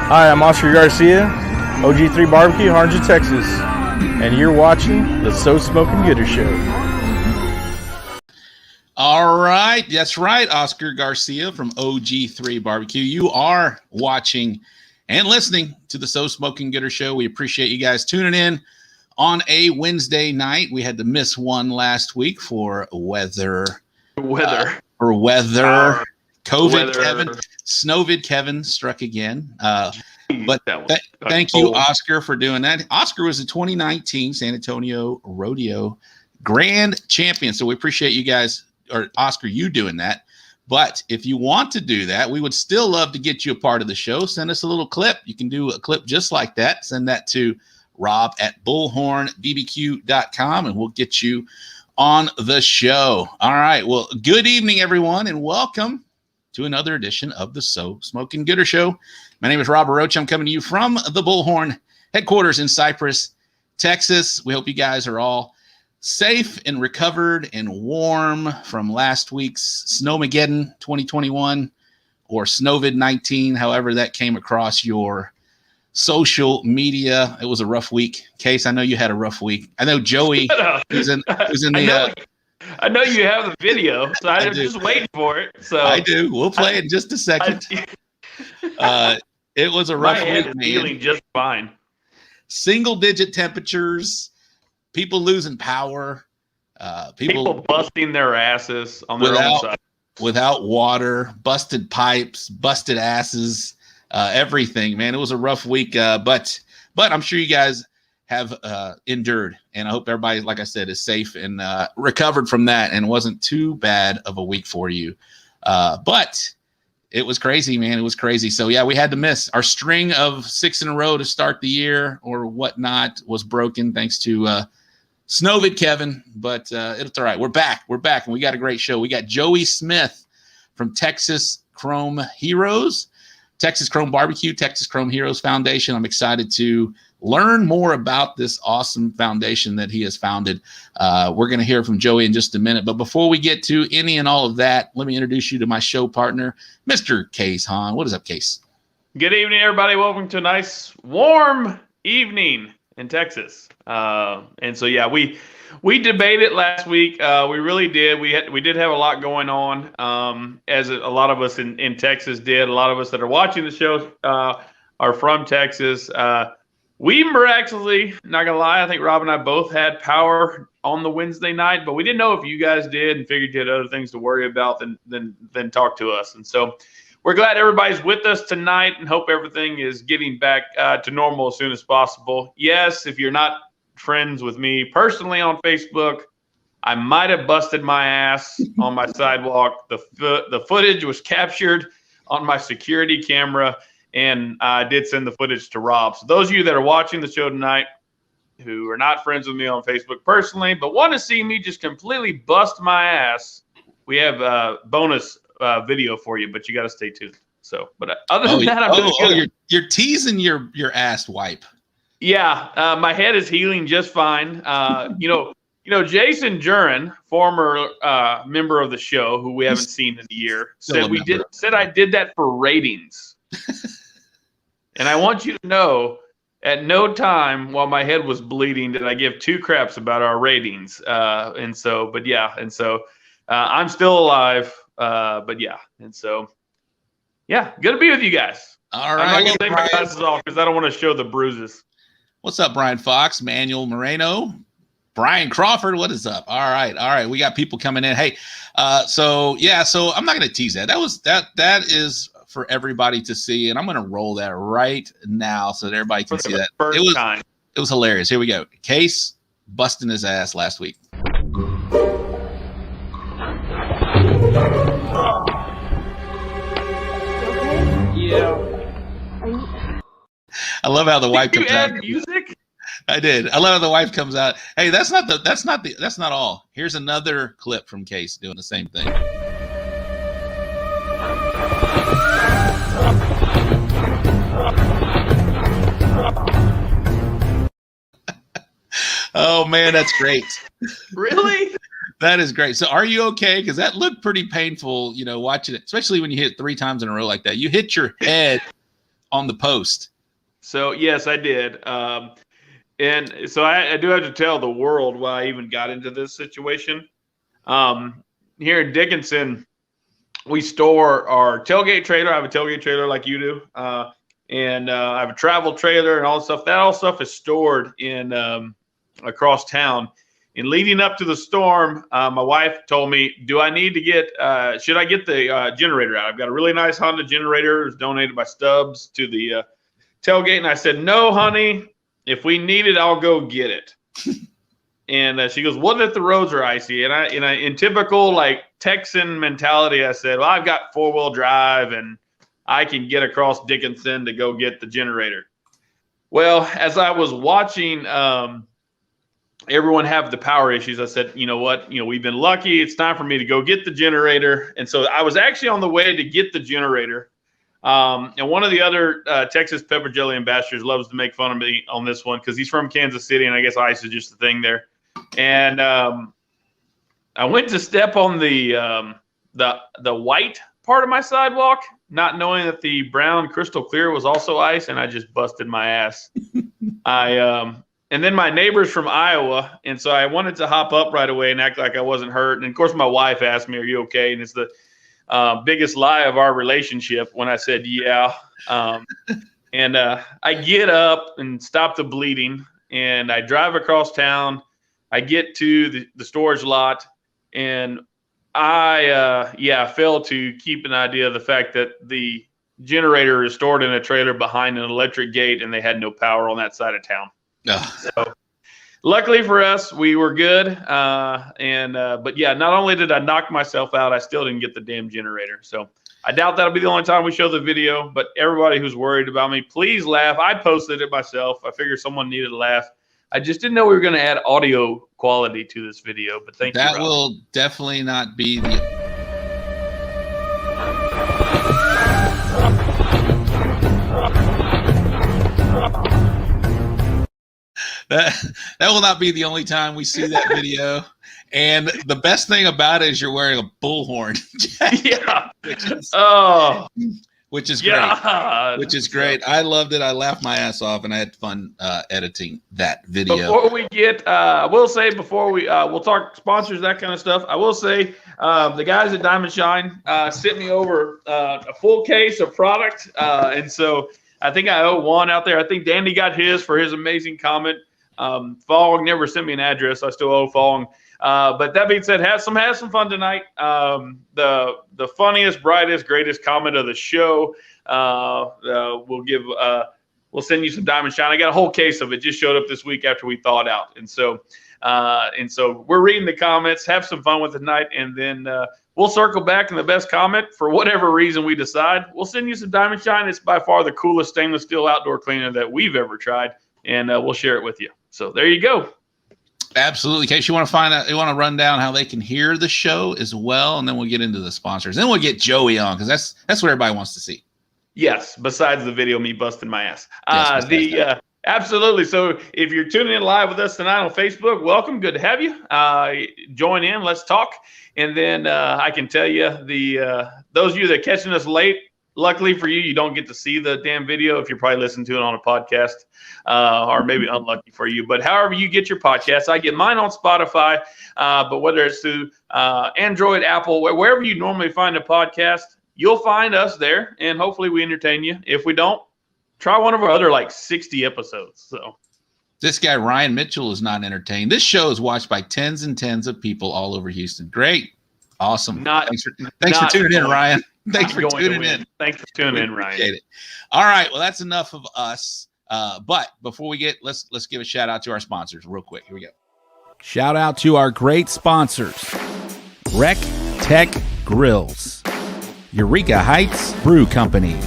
Hi, I'm Oscar Garcia, OG3 Barbecue, Harlingen, Texas, and you're watching the So Smoking Gooder Show. All right, that's right, Oscar Garcia from OG3 Barbecue. You are watching and listening to the So Smoking Gooder Show. We appreciate you guys tuning in on a Wednesday night. We had to miss one last week for weather. COVID, Kevin, Snowvid Kevin struck again. But thank you, Oscar, for doing that. Oscar was the 2019 San Antonio Rodeo Grand Champion. So we appreciate you guys, or Oscar, you doing that. But if you want to do that, we would still love to get you a part of the show. Send us a little clip. You can do a clip just like that. Send that to rob@bullhornbbq.com and we'll get you on the show. All right. Well, good evening, everyone, and welcome to another edition of the So Smoking Gooder Show. My name is Rob Roach. I'm coming to you from the Bullhorn headquarters in Cypress, Texas. We hope you guys are all safe and recovered and warm from last week's Snowmageddon 2021 or Snowvid-19, however that came across your social media. It was a rough week. Case, I know you had a rough week. I know Joey was in the I know you have the video, so I'm just waiting for it. So I do. We'll play it in just a second. It was a rough week. My head is man. feeling just fine. Single-digit temperatures, people losing power, people busting their asses on their own side. Without water, busted pipes, busted asses, everything, man. It was a rough week, but I'm sure you guys have endured, and I hope everybody, like I said, is safe and recovered from that and wasn't too bad of a week for you. But it was crazy, man. It was crazy. So, yeah, we had to miss. Our string of 6 in a row to start the year or whatnot was broken thanks to Snowvid Kevin, but it's all right. We're back, and we got a great show. We got Joey Smith from Texas Chrome Heroes, Texas Chrome Barbecue, Texas Chrome Heroes Foundation. I'm excited to learn more about this awesome foundation that he has founded. We're going to hear from Joey in just a minute. But before we get to any and all of that, let me introduce you to my show partner, Mr. Case Hahn. What is up, Case? Good evening, everybody. Welcome to a nice, warm evening in Texas. And so, yeah, we debated last week. We really did. We did have a lot going on, as a lot of us in Texas did. A lot of us that are watching the show are from Texas. We miraculously, not gonna lie, I think Rob and I both had power on the Wednesday night, but we didn't know if you guys did and figured you had other things to worry about than talk to us. And so we're glad everybody's with us tonight and hope everything is getting back to normal as soon as possible. Yes, if you're not friends with me personally on Facebook, I might have busted my ass on my sidewalk. The footage was captured on my security camera, and I did send the footage to Rob. So those of you that are watching the show tonight who are not friends with me on Facebook personally but want to see me just completely bust my ass, we have a bonus video for you, but you got to stay tuned. So, but other than that, I'm just good. You're teasing your ass wipe. Yeah, my head is healing just fine. You know, Jason Jurin, former member of the show, who we haven't seen in a year, said I did that for ratings. And I want you to know, at no time while my head was bleeding did I give two craps about our ratings. I'm still alive. But yeah, and so, yeah, good to be with you guys. All right. I'm not going to take my glasses off because I don't want to show the bruises. What's up, Brian Fox, Manuel Moreno, Brian Crawford? What is up? All right. We got people coming in. Hey, so I'm not going to tease that. That is for everybody to see, and I'm going to roll that right now so that everybody can see that. It was hilarious. Here we go. Case busting his ass last week. Yeah. I love how the wife comes out. Did you add music? I did. I love how the wife comes out. Hey, that's not all. Here's another clip from Case doing the same thing. Oh man, that's great. Really? That is great. So are you okay? Because that looked pretty painful, watching it, especially when you hit it 3 times in a row like that. You hit your head on the post. So yes, I did. And so I do have to tell the world why I even got into this situation. Here in Dickinson, we store our tailgate trailer. I have a tailgate trailer like you do. And I have a travel trailer and all this stuff. That all stuff is stored in across town. And leading up to the storm, my wife told me, "Do I need to get? Should I get the generator out? I've got a really nice Honda generator. It was donated by Stubbs to the tailgate." And I said, "No, honey. If we need it, I'll go get it." And she goes, "What if the roads are icy?" And I, in typical like Texan mentality, I said, "Well, I've got 4-wheel drive and I can get across Dickinson to go get the generator." Well, as I was watching everyone have the power issues, I said, "You know what? We've been lucky. It's time for me to go get the generator." And so I was actually on the way to get the generator. And one of the other Texas pepper jelly ambassadors loves to make fun of me on this one because he's from Kansas City, and I guess ice is just a thing there. And I went to step on the white part of my sidewalk, not knowing that the brown crystal clear was also ice, and I just busted my ass. And then my neighbor's from Iowa, and so I wanted to hop up right away and act like I wasn't hurt. And of course, my wife asked me, "Are you okay?" And it's the biggest lie of our relationship when I said, "Yeah." And I get up and stop the bleeding, and I drive across town. I get to the storage lot, and I failed to keep an idea of the fact that the generator is stored in a trailer behind an electric gate, and they had no power on that side of town. So luckily for us, we were good. But yeah, not only did I knock myself out, I still didn't get the damn generator. So I doubt that'll be the only time we show the video, but everybody who's worried about me, please laugh. I posted it myself. I figured someone needed to laugh. I just didn't know we were going to add audio quality to this video, but thank you. That will definitely not be the... That will not be the only time we see that video. And the best thing about it is you're wearing a bullhorn. Yeah. Which is great. Which is great. I loved it. I laughed my ass off, and I had fun editing that video. Before we get, I will say before we'll talk sponsors, that kind of stuff. I will say the guys at Diamond Shine sent me over a full case of product, and so I think I owe one out there. I think Danny got his for his amazing comment. Fong never sent me an address. I still owe Fong. But that being said, have some fun tonight. The funniest, brightest, greatest comment of the show. We'll send you some Diamond Shine. I got a whole case of it. Just showed up this week after we thawed out, and so we're reading the comments. Have some fun with it tonight, and then we'll circle back in the best comment for whatever reason we decide. We'll send you some Diamond Shine. It's by far the coolest stainless steel outdoor cleaner that we've ever tried, and we'll share it with you. So there you go. Absolutely. In case you want to find out, you want to run down how they can hear the show as well, and then we'll get into the sponsors. Then we'll get Joey on because that's what everybody wants to see. Yes, besides the video of me busting my ass. Absolutely. So if you're tuning in live with us tonight on Facebook, welcome. Good to have you. Join in. Let's talk. And then I can tell you those of you that are catching us late, luckily for you, you don't get to see the damn video if you're probably listening to it on a podcast, or maybe unlucky for you. But however you get your podcasts, I get mine on Spotify, but whether it's through Android, Apple, wherever you normally find a podcast, you'll find us there, and hopefully we entertain you. If we don't, try one of our other 60 episodes. So this guy, Ryan Mitchell, is not entertained. This show is watched by tens and tens of people all over Houston. Great. Awesome. Thanks for tuning in, Ryan. Thanks for tuning in. Thanks for tuning in, Ryan. Appreciate it. All right. Well, that's enough of us. But before we get, let's give a shout out to our sponsors real quick. Here we go. Shout out to our great sponsors: Rec Tech Grills, Eureka Heights Brew Company,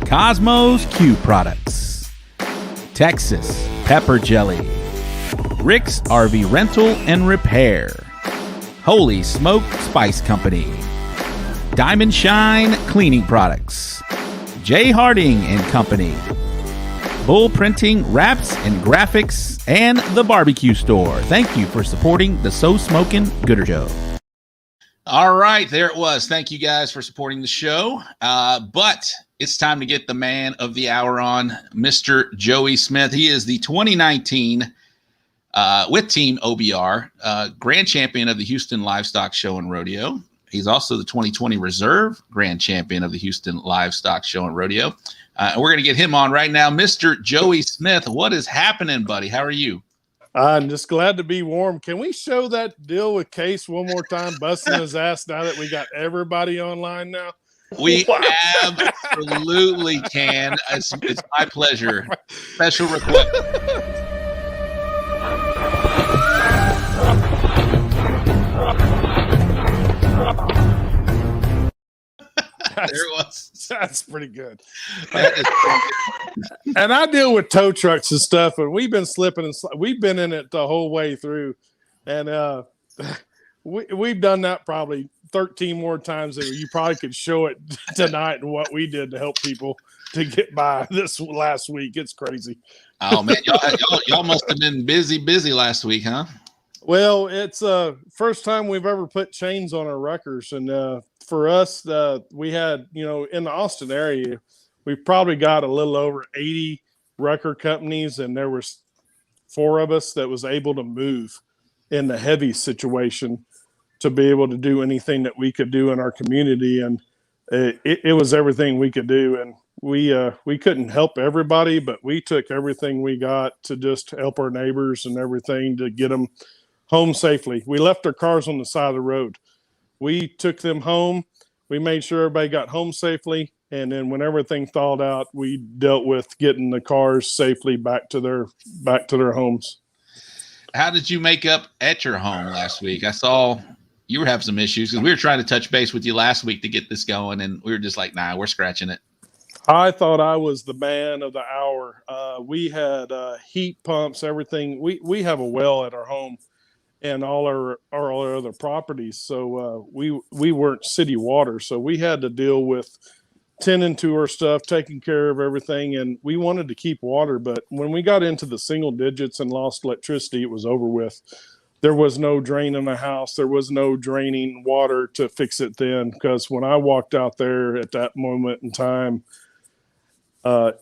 Cosmos Q Products, Texas Pepper Jelly, Rick's RV Rental and Repair, Holy Smoke Spice Company, Diamond Shine Cleaning Products, J. Harding and Company, Bull Printing Wraps and Graphics, and The Barbecue Store. Thank you for supporting the So Smokin' Gooder Show. All right, there it was. Thank you guys for supporting the show. But it's time to get the man of the hour on, Mr. Joey Smith. He is the 2019 with Team OBR Grand Champion of the Houston Livestock Show and Rodeo. He's also the 2020 Reserve Grand Champion of the Houston Livestock Show and Rodeo. And we're going to get him on right now. Mr. Joey Smith, what is happening, buddy? How are you? I'm just glad to be warm. Can we show that deal with Case one more time, busting his ass now that we got everybody online now? We absolutely can. It's my pleasure. Special request. There it was. That's pretty good. And I deal with tow trucks and stuff, and we've been slipping and we've been in it the whole way through, and we've done that probably 13 more times than you probably could show it tonight and what we did to help people to get by this last week. It's crazy. Oh man, y'all must have been busy last week, huh? Well, it's first time we've ever put chains on our wreckers, and for us, we had, in the Austin area, we've probably got a little over 80 wrecker companies, and there was 4 of us that was able to move in the heavy situation to be able to do anything that we could do in our community, and it was everything we could do, and we couldn't help everybody, but we took everything we got to just help our neighbors and everything to get them home safely. We left our cars on the side of the road. We took them home. We made sure everybody got home safely. And then when everything thawed out, we dealt with getting the cars safely back to their homes. How did you make up at your home last week? I saw you were having some issues because we were trying to touch base with you last week to get this going, and we were just like, nah, we're scratching it. I thought I was the man of the hour. We had heat pumps, everything. We have a well at our home and all our other properties. So we weren't city water. So we had to deal with tending to our stuff, taking care of everything. And we wanted to keep water. But when we got into the single digits and lost electricity, it was over with. There was no drain in the house. There was no draining water to fix it then. Because when I walked out there at that moment in time,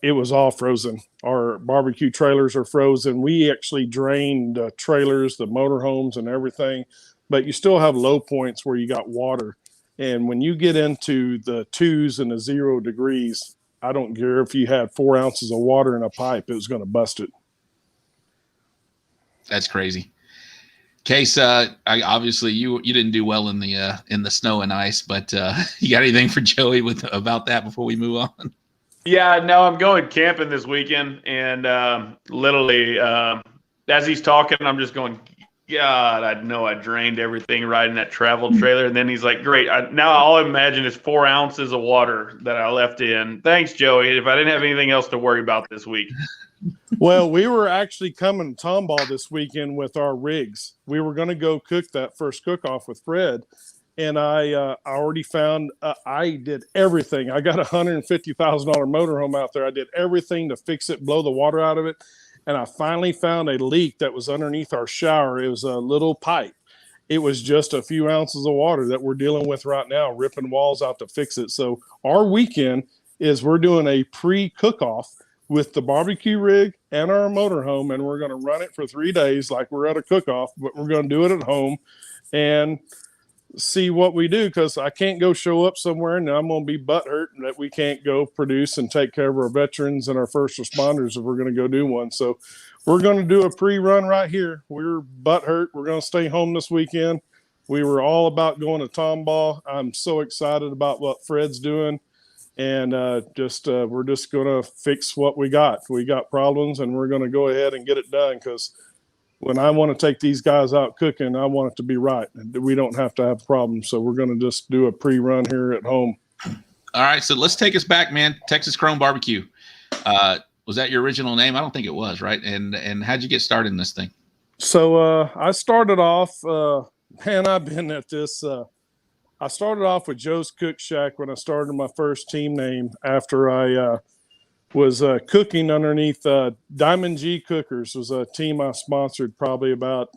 it was all frozen. Our barbecue trailers are frozen. We actually drained the trailers, the motorhomes, and everything, but you still have low points where you got water. And when you get into the 2s and the 0 degrees, I don't care if you had 4 ounces of water in a pipe, it was going to bust it. That's crazy. Case, obviously you didn't do well in the snow and ice, but you got anything for Joey about that before we move on? Yeah, no, I'm going camping this weekend, and literally, as he's talking, I'm just going, God, I know I drained everything riding that travel trailer. And then he's like, great. Now all I imagine is 4 ounces of water that I left in. Thanks, Joey, if I didn't have anything else to worry about this week. Well, we were actually coming to Tomball this weekend with our rigs. We were going to go cook that first cook-off with Fred. And I already found, I did everything. I got a $150,000 motorhome out there. I did everything to fix it, blow the water out of it. And I finally found a leak that was underneath our shower. It was a little pipe. It was just a few ounces of water that we're dealing with right now, ripping walls out to fix it. So our weekend is we're doing a pre-cook-off with the barbecue rig and our motorhome, and we're going to run it for 3 days like we're at a cook-off, but we're going to do it at home and see what we do, because I can't go show up somewhere and I'm going to be butthurt that we can't go produce and take care of our veterans and our first responders if we're going to go do one. So we're going to do a pre-run right here. We're butthurt. We're going to stay home this weekend. We were all about going to Tomball. I'm so excited about what Fred's doing. And we're just going to fix what we got. We got problems, and we're going to go ahead and get it done, because when I want to take these guys out cooking, I want it to be right. We don't have to have problems. So we're going to just do a pre-run here at home. All right. So let's take us back, man. Texas Chrome Barbecue. Was that your original name? I don't think it was, right? And how'd you get started in this thing? So I started off, I've been at this. I started off with Joe's Cook Shack when I started my first team name after I was cooking underneath Diamond G Cookers. Was a team I sponsored probably about,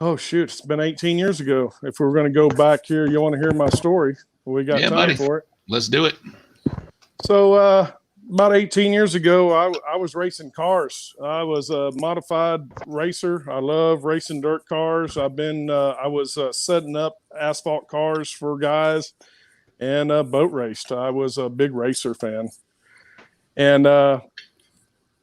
it's been 18 years ago. If we're going to go back here, you want to hear my story? We got time buddy. for it. Let's do it. So about 18 years ago, I was racing cars. I was a modified racer. I love racing dirt cars. I was setting up asphalt cars for guys and boat raced. I was a big racer fan. And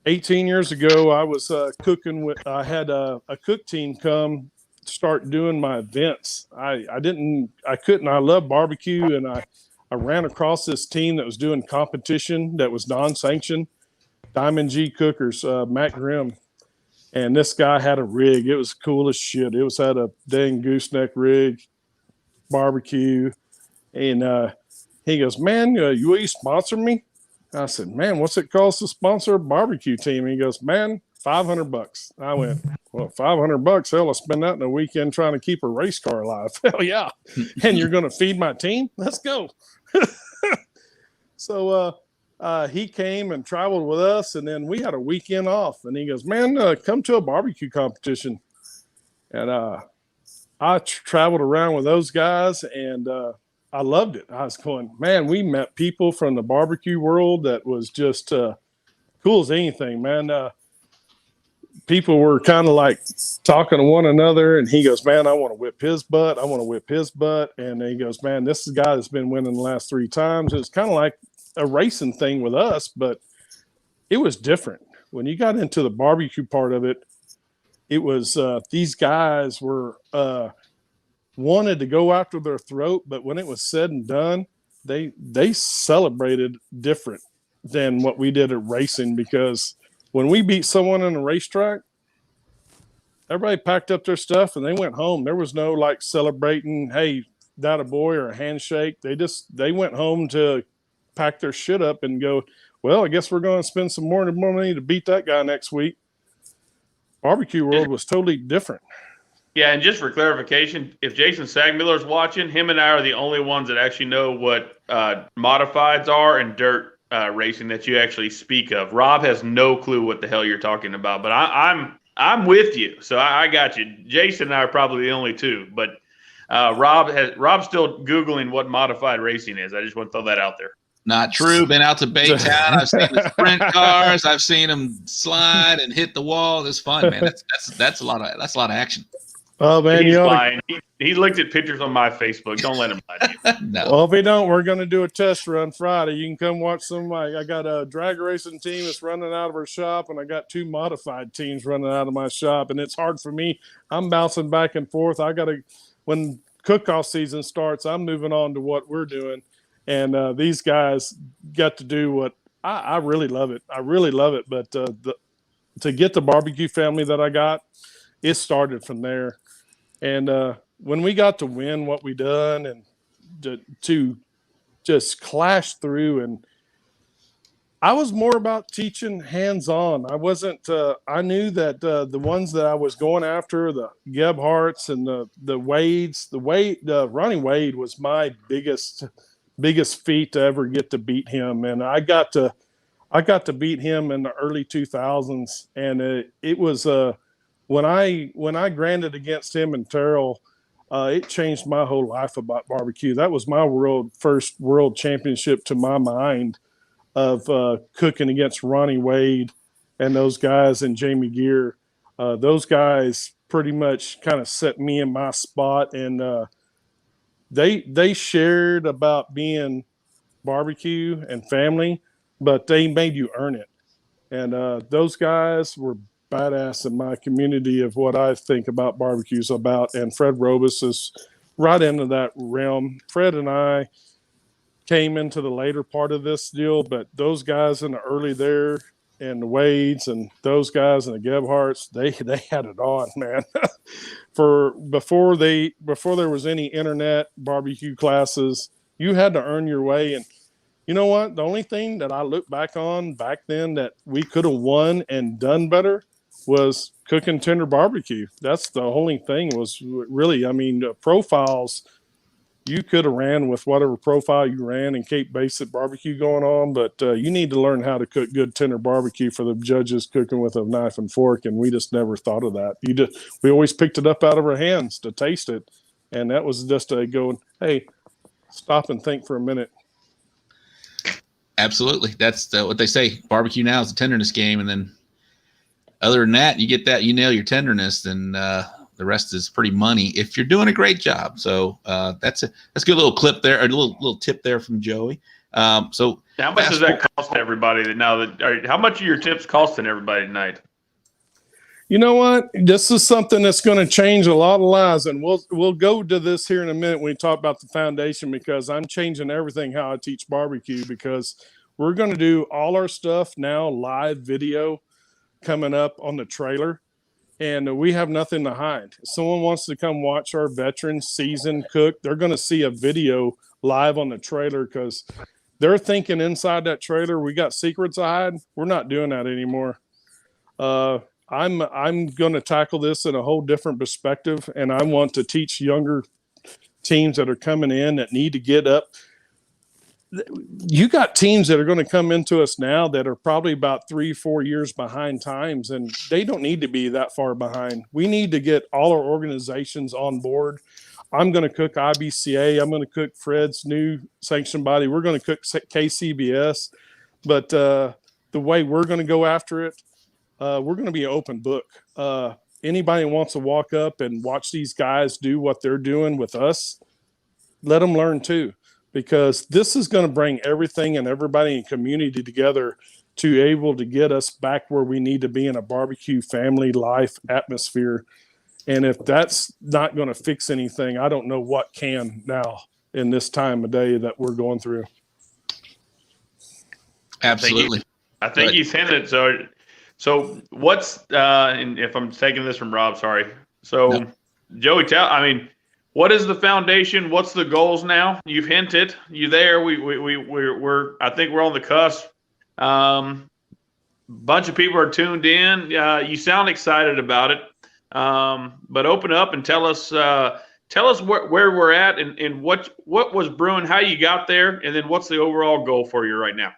18 years ago, I was cooking with. I had a cook team come start doing my events. I couldn't. I love barbecue, and I ran across this team that was doing competition that was non-sanctioned. Diamond G Cookers, Matt Grimm, and this guy had a rig. It was cool as shit. It was had a dang gooseneck rig, barbecue, and he goes, "Man, will you sponsor me?" I said, "Man, what's it cost to sponsor a barbecue team?" He goes, "Man, $500." I went, "Well, $500, hell, I'll spend that in a weekend trying to keep a race car alive." Hell yeah. And you're going to feed my team? Let's go. So he came and traveled with us, and then we had a weekend off. And he goes, "Man, come to a barbecue competition." And I traveled around with those guys, and I loved it. I was going, man, we met people from the barbecue world that was just cool as anything, man. People were kind of like talking to one another, and he goes, "Man, I want to whip his butt. I want to whip his butt." And he goes, "Man, this is a guy that's been winning the last 3 times." It's kind of like a racing thing with us, but it was different. When you got into the barbecue part of it, it was these guys were wanted to go after their throat, but when it was said and done, they celebrated different than what we did at racing, because when we beat someone in a racetrack, everybody packed up their stuff and they went home. There was no like celebrating, hey, that a boy, or a handshake. They went home to pack their shit up and go, well, I guess we're going to spend some more money to beat that guy next week. Barbecue world was totally different. Yeah, and just for clarification, if Jason Sagmiller's watching, him and I are the only ones that actually know what modifieds are and dirt racing that you actually speak of. Rob has no clue what the hell you're talking about, but I'm with you, so I got you. Jason and I are probably the only two, but Rob's still Googling what modified racing is. I just want to throw that out there. Not true. Been out to Baytown. I've seen the sprint cars. I've seen them slide and hit the wall. It's fun, man. That's a lot of action. Oh man, he's lying. He looked at pictures on my Facebook. Don't let him lie to you. No. Well, if we don't, we're going to do a test run Friday. You can come watch some. I got a drag racing team that's running out of our shop, and I got 2 modified teams running out of my shop. And it's hard for me. I'm bouncing back and forth. When cook-off season starts, I'm moving on to what we're doing. And these guys got to do what I really love it. I really love it. But to get the barbecue family that I got, it started from there. And when we got to win what we done and to just clash through, and I was more about teaching hands-on. I wasn't. I knew that the ones that I was going after, the Gebhardts and the Wades, Ronnie Wade was my biggest feat to ever get to beat him, and I got to beat him in the early 2000s, and it was when I grinded against him and Terrell, it changed my whole life about barbecue. That was my first world championship to my mind of cooking against Ronnie Wade and those guys and Jamie Gear. Those guys pretty much kind of set me in my spot, and they shared about being barbecue and family, but they made you earn it. And those guys were badass in my community of what I think about barbecues about. And Fred Robus is right into that realm. Fred and I came into the later part of this deal, but those guys in the early there, and the Wades and those guys and the Gebhardts, they had it on, man. Before there was any internet barbecue classes, you had to earn your way. And you know what? The only thing that I look back on back then that we could have won and done better was cooking tender barbecue. That's the only thing was really, I mean, profiles, you could have ran with whatever profile you ran and keep basic barbecue going on, but you need to learn how to cook good tender barbecue for the judges cooking with a knife and fork, and we just never thought of that. We always picked it up out of our hands to taste it, and that was just a going, hey, stop and think for a minute. Absolutely. That's what they say. Barbecue now is a tenderness game. And then other than that, you get that, you nail your tenderness, then the rest is pretty money if you're doing a great job. So that's a good little clip there, a little tip there from Joey. So how much does that cost everybody how much are your tips costing everybody tonight? You know what? This is something that's going to change a lot of lives, and we'll go to this here in a minute when we talk about the foundation, because I'm changing everything how I teach barbecue, because we're going to do all our stuff now live video coming up on the trailer, and we have nothing to hide. If someone wants to come watch our veteran seasoned cook, they're going to see a video live on the trailer, because they're thinking inside that trailer we got secrets to hide. We're not doing that anymore. I'm going to tackle this in a whole different perspective, and I want to teach younger teams that are coming in that need to get up. You got teams that are going to come into us now that are probably about 3-4 years behind times, and they don't need to be that far behind. We need to get all our organizations on board. I'm going to cook IBCA. I'm going to cook Fred's new sanctioned body. We're going to cook KCBS, but the way we're going to go after it, we're going to be an open book. Anybody who wants to walk up and watch these guys do what they're doing with us, let them learn too, because this is going to bring everything and everybody in community together to able to get us back where we need to be in a barbecue family life atmosphere. And if that's not going to fix anything, I don't know what can now in this time of day that we're going through. Absolutely. I think he's hinted. So what's and if I'm taking this from Rob, sorry. So no. Joey, what is the foundation? What's the goals now? You've hinted. You there? We're I think we're on the cusp. Bunch of people are tuned in. You sound excited about it. But open up and tell us where we're at and what was brewing, how you got there, and then what's the overall goal for you right now.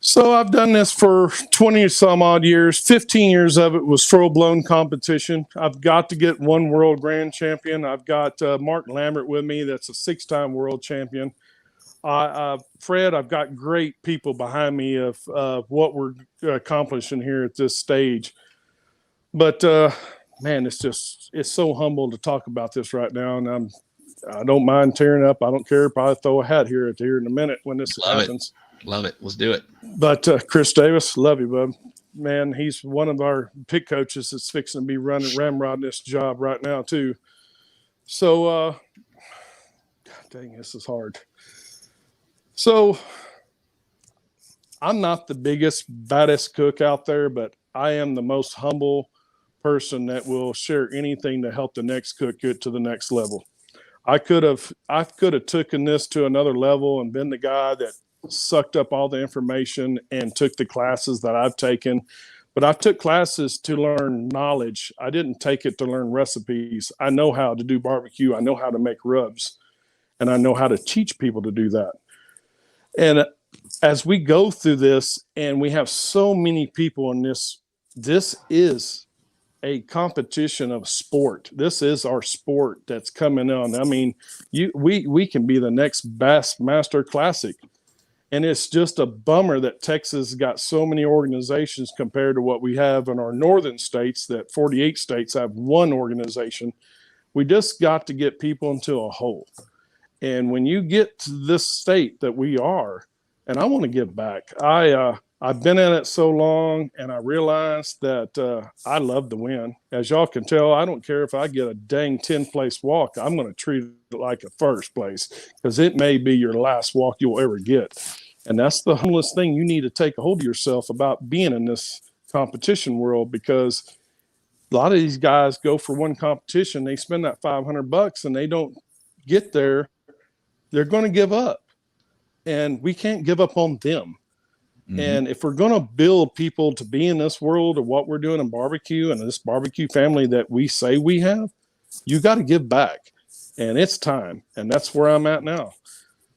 So I've done this for 20 some odd years. 15 years of it was full-blown competition. I've got to get one world grand champion. I've got Mark Lambert with me. That's a 6-time world champion. Fred, I've got great people behind me of what we're accomplishing here at this stage. But, man, it's so humble to talk about this right now. And I don't mind tearing up. I don't care. Probably throw a hat here in a minute when this happens. Love it. Let's do it. But Chris Davis, love you, bud. Man, he's one of our pick coaches that's fixing to be ramrodding this job right now, too. So, God dang, this is hard. So, I'm not the biggest, baddest cook out there, but I am the most humble person that will share anything to help the next cook get to the next level. I could have taken this to another level and been the guy that sucked up all the information and took the classes that I've taken, but I took classes to learn knowledge. I didn't take it to learn recipes. I know how to do barbecue. I know how to make rubs, and I know how to teach people to do that. And as we go through this, and we have so many people in this is a competition of sport. This is our sport that's coming on. I mean, we can be the next Bassmaster Classic. And it's just a bummer that Texas got so many organizations compared to what we have in our northern states, that 48 states have one organization. We just got to get people into a hole. And when you get to this state that we are, and I want to give back, I've been in it so long, and I realized that I love to win. As y'all can tell, I don't care if I get a dang 10th-place walk. I'm going to treat it like a first place, because it may be your last walk you'll ever get. And that's the humblest thing you need to take a hold of yourself about being in this competition world, because a lot of these guys go for one competition, they spend that $500 and they don't get there. They're going to give up, and we can't give up on them. Mm-hmm. And if we're going to build people to be in this world of what we're doing in barbecue and this barbecue family that we say we have, you got to give back, and it's time. And that's where I'm at now.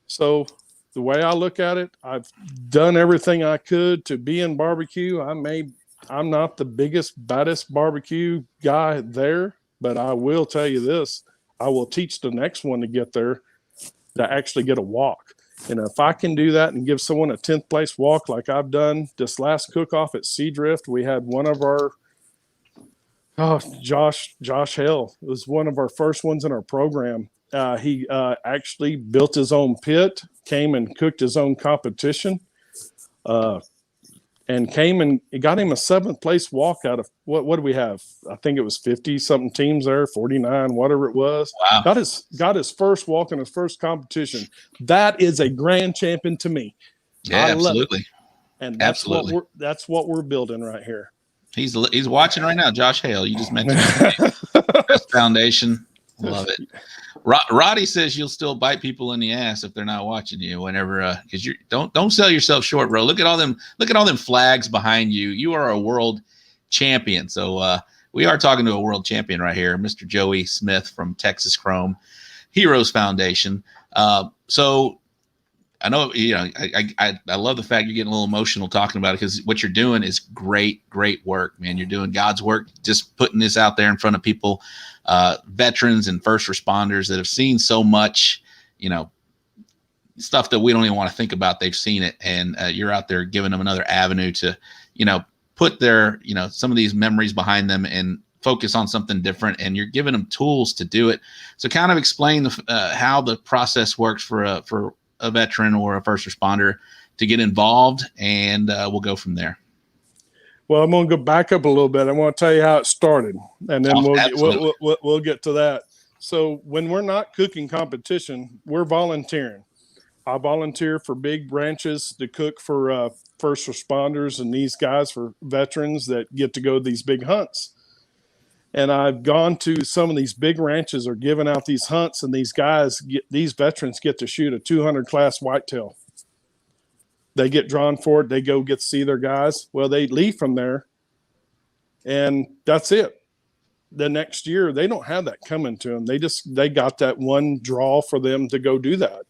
So the way I look at it, I've done everything I could to be in barbecue. I'm not the biggest, baddest barbecue guy there, but I will tell you this. I will teach the next one to get there, to actually get a walk. If I can do that and give someone a 10th place walk like I've done this last cook-off at Seadrift, we had one of our Josh Hale was one of our first ones in our program. He actually built his own pit, came and cooked his own competition, and came and it got him a 7th place walk out of what do we have? I think it was 50 something teams there, 49, whatever it was. Wow. Got his first walk in his first competition. That is a grand champion to me. Yeah, absolutely. And that's what we're building right here. He's watching right now, Josh Hale. You just mentioned Best Foundation. Love it. Roddy says you'll still bite people in the ass if they're not watching you whenever because you don't sell yourself short, bro. Look at all them flags behind you. You are a world champion. So we are talking to a world champion right here, Mr. Joey Smith from Texas Chrome Heroes Foundation. So I know, I love the fact you're getting a little emotional talking about it because what you're doing is great work, man. You're doing God's work, just putting this out there in front of people, veterans and first responders that have seen so much, stuff that we don't even want to think about. They've seen it, and you're out there giving them another avenue to, put their, some of these memories behind them and focus on something different. And you're giving them tools to do it. So kind of explain how the process works for a veteran or a first responder to get involved, and we'll go from there. Well, I'm going to go back up a little bit. I want to tell you how it started, and then we'll get to that. So when we're not cooking competition, we're volunteering. I volunteer for big branches to cook for first responders and these guys for veterans that get to go to these big hunts. And I've gone to some of these big ranches are giving out these hunts, and these veterans get to shoot a 200 class whitetail. They get drawn for it. They go get to see their guys. Well, they leave from there, and that's it. The next year, they don't have that coming to them. They got that one draw for them to go do that.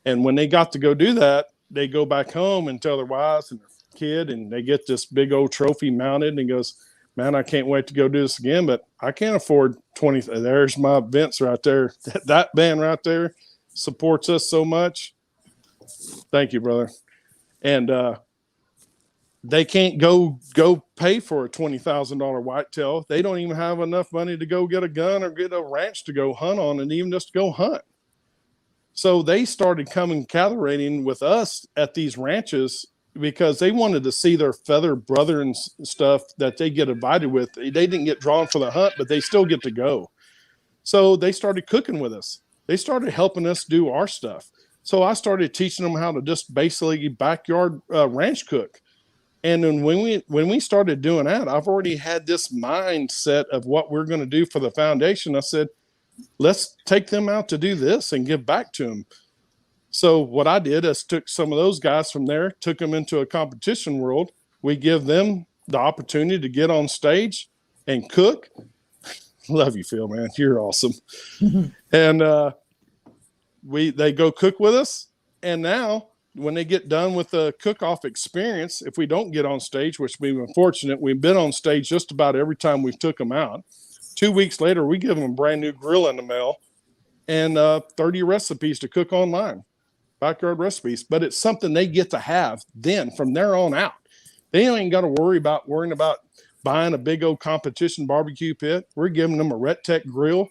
And when they got to go do that, they go back home and tell their wives and their kid, and they get this big old trophy mounted, and he goes, man, I can't wait to go do this again, but I can't afford 20. There's my Vince right there. That band right there supports us so much. Thank you, brother. And they can't go pay for a $20,000 whitetail. They don't even have enough money to go get a gun or get a ranch to go hunt on, and even just to go hunt. So they started coming cattlerading with us at these ranches because they wanted to see their feather brother and stuff that they get invited with. They didn't get drawn for the hunt, but they still get to go. So they started cooking with us. They started helping us do our stuff. So I started teaching them how to just basically backyard ranch cook. And then when we started doing that, I've already had this mindset of what we're going to do for the foundation. I said, let's take them out to do this and give back to them. So what I did is took some of those guys from there, took them into a competition world. We give them the opportunity to get on stage and cook. Love you, Phil, man. You're awesome. And they go cook with us. And now when they get done with the cook-off experience, if we don't get on stage, which we've been fortunate, we've been on stage just about every time we've took them out. 2 weeks later, we give them a brand new grill in the mail and 30 recipes to cook online. Backyard recipes, but it's something they get to have then from there on out. They ain't got to worrying about buying a big old competition barbecue pit. We're giving them a RetTech grill.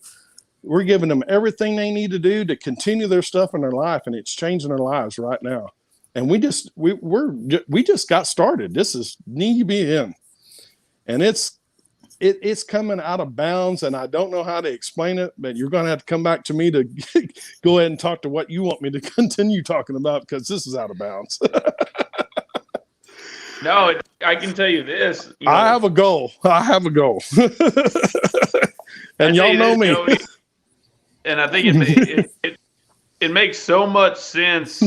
We're giving them everything they need to do to continue their stuff in their life, and it's changing their lives right now. And we just got started. This is need to be in, and it's coming out of bounds, and I don't know how to explain it, but you're going to have to come back to me to go ahead and talk to what you want me to continue talking about, because this is out of bounds. No, I can tell you this. I have a goal. And y'all know me. And I think it makes so much sense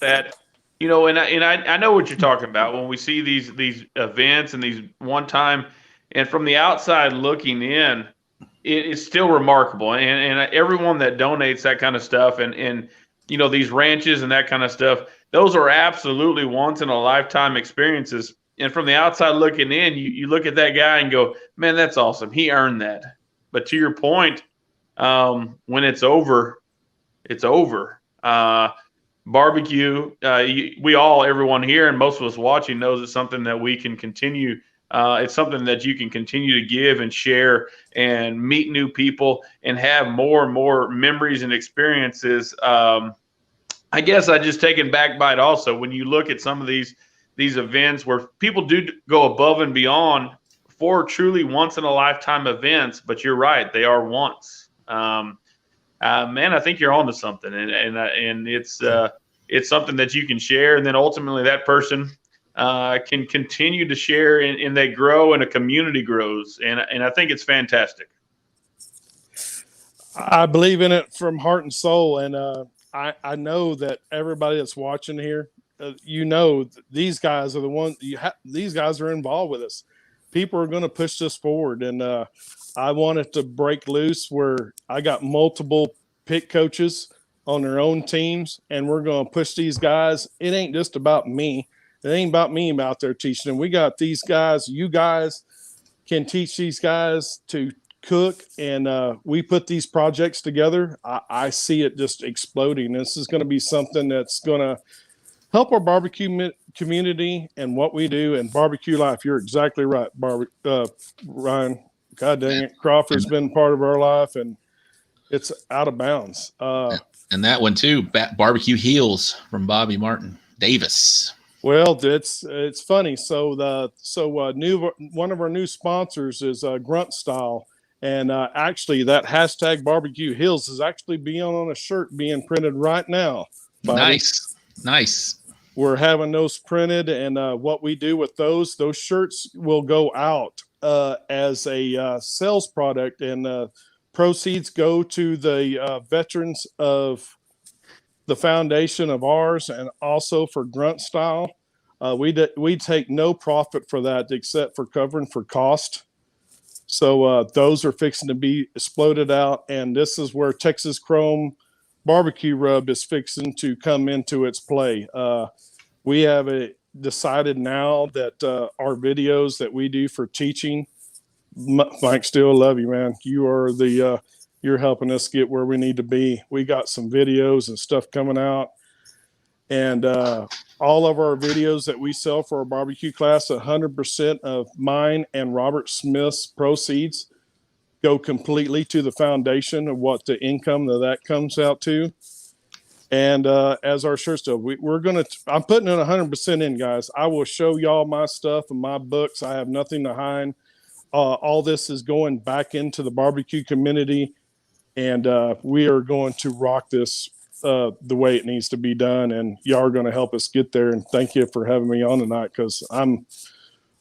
that, and I know what you're talking about when we see these events and these one-time. And from the outside looking in, it's still remarkable. And everyone that donates that kind of stuff and these ranches and that kind of stuff, those are absolutely once in a lifetime experiences. And from the outside looking in, you look at that guy and go, man, that's awesome. He earned that. But to your point, when it's over, it's over. barbecue, everyone here and most of us watching knows it's something that we can continue. It's something that you can continue to give and share and meet new people and have more and more memories and experiences. I guess I just taken back by it also when you look at some of these events where people do go above and beyond for truly once in a lifetime events, but you're right, they are once. Man, I think you're onto something, and it's something that you can share, and then ultimately that person can continue to share, and they grow, and a community grows, and I think it's fantastic. I believe in it from heart and soul, and I know that everybody that's watching here, these guys are the ones. These guys are involved with us. People are going to push this forward, and I want it to break loose where I got multiple pick coaches on their own teams, and we're going to push these guys. It ain't just about me. It ain't about me out there teaching them. We got these guys. You guys can teach these guys to cook, and we put these projects together. I see it just exploding. This is going to be something that's going to help our barbecue community and what we do and barbecue life. You're exactly right, Ryan. God dang it, Crawford's been part of our life, and it's out of bounds. And that one too, barbecue heels from Bobby Martin Davis. Well, it's funny. So one of our new sponsors is Grunt Style, and actually that hashtag barbecue heels is actually being on a shirt being printed right now. Bobby. Nice. We're having those printed, and what we do with those shirts will go out as a sales product, and proceeds go to the veterans of the foundation of ours, and also for Grunt Style. We take no profit for that except for covering for cost. So those are fixing to be exploded out, and this is where Texas Chrome barbecue rub is fixing to come into its play. We have decided now that our videos that we do for teaching, Mike Steele, love you, man. You are you're helping us get where we need to be. We got some videos and stuff coming out, and all of our videos that we sell for our barbecue class, 100% of mine and Robert Smith's proceeds go completely to the foundation of what the income that comes out to. And as our shirts do, I'm putting it 100% in, guys. I will show y'all my stuff and my books. I have nothing to hide. All this is going back into the barbecue community, and we are going to rock this the way it needs to be done. And y'all are going to help us get there. And thank you for having me on tonight, because I'm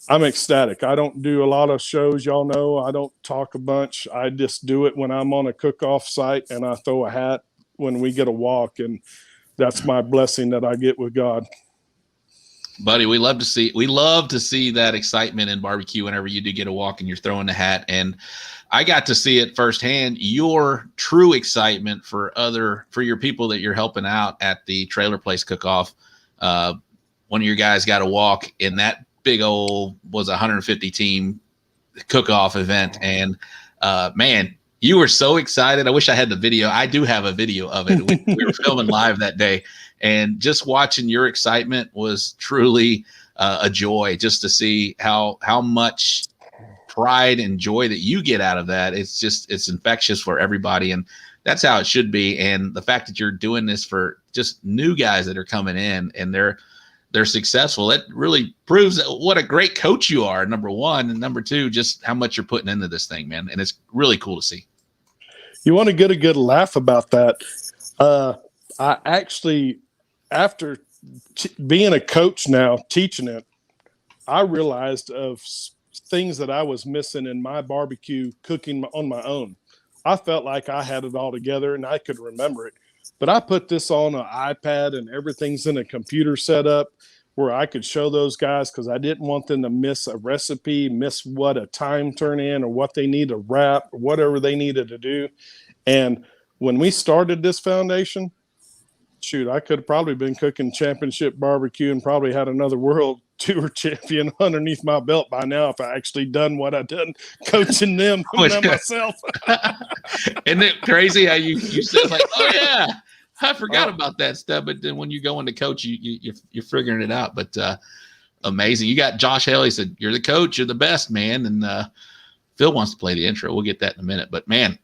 ecstatic. I don't do a lot of shows. Y'all know I don't talk a bunch. I just do it when I'm on a cook-off site, and I throw a hat when we get a walk, and that's my blessing that I get with God. Buddy, we love to see that excitement in barbecue whenever you do get a walk and you're throwing the hat. And I got to see it firsthand, your true excitement for your people that you're helping out at the Trailer Place Cook-Off. One of your guys got a walk in that big old was 150 team cook-off event. And man, you were so excited. I wish I had the video. I do have a video of it. We were filming live that day, and just watching your excitement was truly a joy, just to see how much pride and joy that you get out of that. It's infectious for everybody, and that's how it should be. And the fact that you're doing this for just new guys that are coming in and they're successful, it really proves what a great coach you are, number one, and number two, just how much you're putting into this thing, man. And it's really cool to see. You want to get a good laugh about that? I actually, after being a coach now, teaching it, I realized of things that I was missing in my barbecue cooking on my own. I felt like I had it all together and I could remember it, but I put this on an iPad and everything's in a computer setup where I could show those guys, because I didn't want them to miss a recipe, miss what a time turn in or what they need to wrap or whatever they needed to do. And when we started this foundation, shoot, I could have probably been cooking championship barbecue and probably had another world tour champion underneath my belt by now if I actually done what I done coaching them myself. Isn't it crazy how you said like, oh yeah, I forgot about that stuff. But then when you go into coach, you're figuring it out. But amazing. You got Josh Haley said, "You're the coach. You're the best, man." And Phil wants to play the intro. We'll get that in a minute. But man,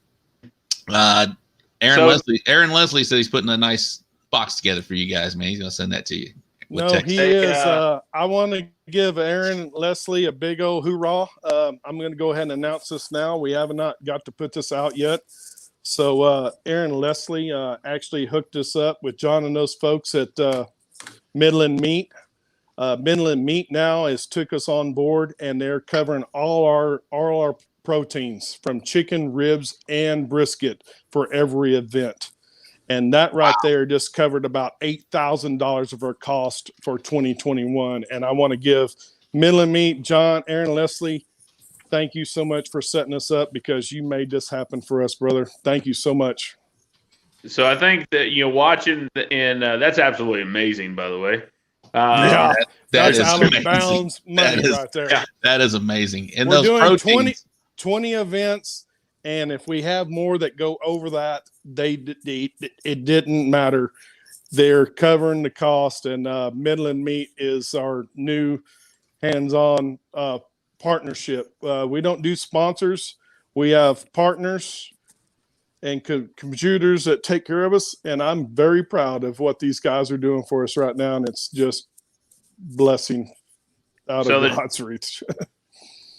Aaron Leslie said he's putting a nice box together for you guys, man. He's gonna send that to you. No, he is. I want to give Aaron Leslie a big old hoorah. I'm going to go ahead and announce this now. We have not got to put this out yet. So Aaron Leslie actually hooked us up with John and those folks at Midland Meat. Midland Meat now has took us on board, and they're covering all our proteins from chicken, ribs, and brisket for every event. And that right there just covered about $8,000 of our cost for 2021. And I want to give Midland Meat, John, Aaron Leslie, thank you so much for setting us up, because you made this happen for us, brother. Thank you so much. So I think that, watching, and that's absolutely amazing, by the way. That's is out of bounds money right there. Yeah, that is amazing. And we're those doing proteins. 20 events. And if we have more that go over that, it didn't matter. They're covering the cost, and Midland Meat is our new hands-on partnership. We don't do sponsors. We have partners and computers that take care of us, and I'm very proud of what these guys are doing for us right now, and it's just blessing out of God's reach.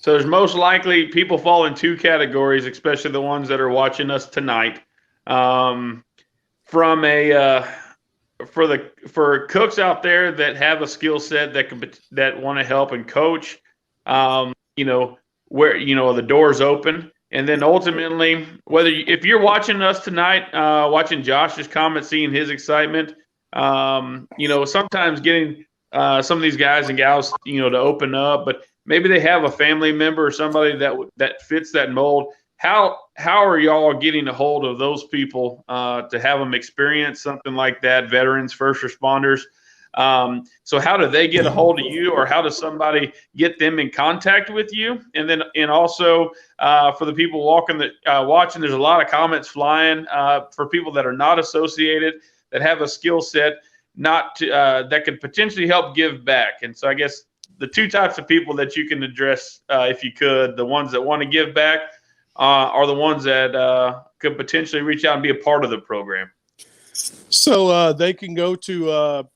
So there's most likely people fall in two categories, especially the ones that are watching us tonight. For cooks out there that have a skill set that want to help and coach, where the door's open, and then ultimately, if you're watching us tonight, watching Josh's comments, seeing his excitement, sometimes getting some of these guys and gals, to open up, but maybe they have a family member or somebody that fits that mold. How are y'all getting a hold of those people to have them experience something like that? Veterans, first responders. So how do they get a hold of you, or how does somebody get them in contact with you? And also for the people watching, there's a lot of comments flying for people that are not associated, that have a skill set that could potentially help give back. And so I guess the two types of people that you can address, if you could, the ones that want to give back are the ones that could potentially reach out and be a part of the program. So they can go to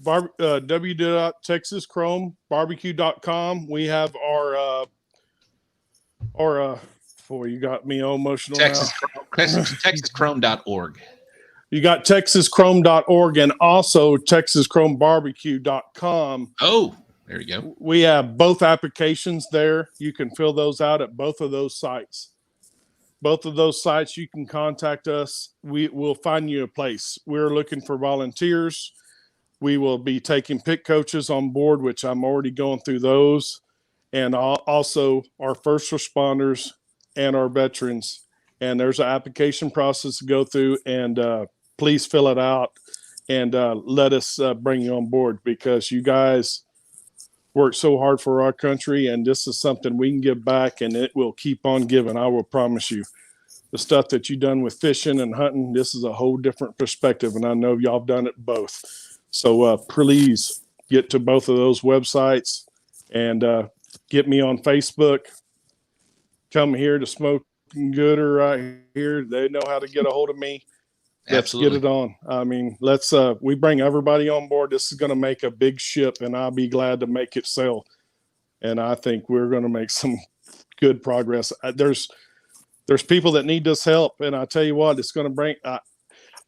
www.texaschromebarbecue.com. We have our boy, you got me all emotional now. TexasChrome.org. You got TexasChrome.org and also TexasChromeBarbecue.com. Oh, there you go. We have both applications there. You can fill those out at both of those sites. Both of those sites, you can contact us. We will find you a place. We're looking for volunteers. We will be taking pit coaches on board, which I'm already going through those, and also our first responders and our veterans. And there's an application process to go through, and please fill it out and let us bring you on board, because you guys work so hard for our country, and this is something we can give back, and it will keep on giving. I will promise you. The stuff that you've done with fishing and hunting, this is a whole different perspective, and I know y'all have done it both. So please get to both of those websites and get me on Facebook. Come here to Smoking Gooder right here. They know how to get a hold of me. Let's get it on. I mean, we bring everybody on board. This is going to make a big ship, and I'll be glad to make it sail. And I think we're going to make some good progress. There's people that need this help, and I tell you what, it's going to bring.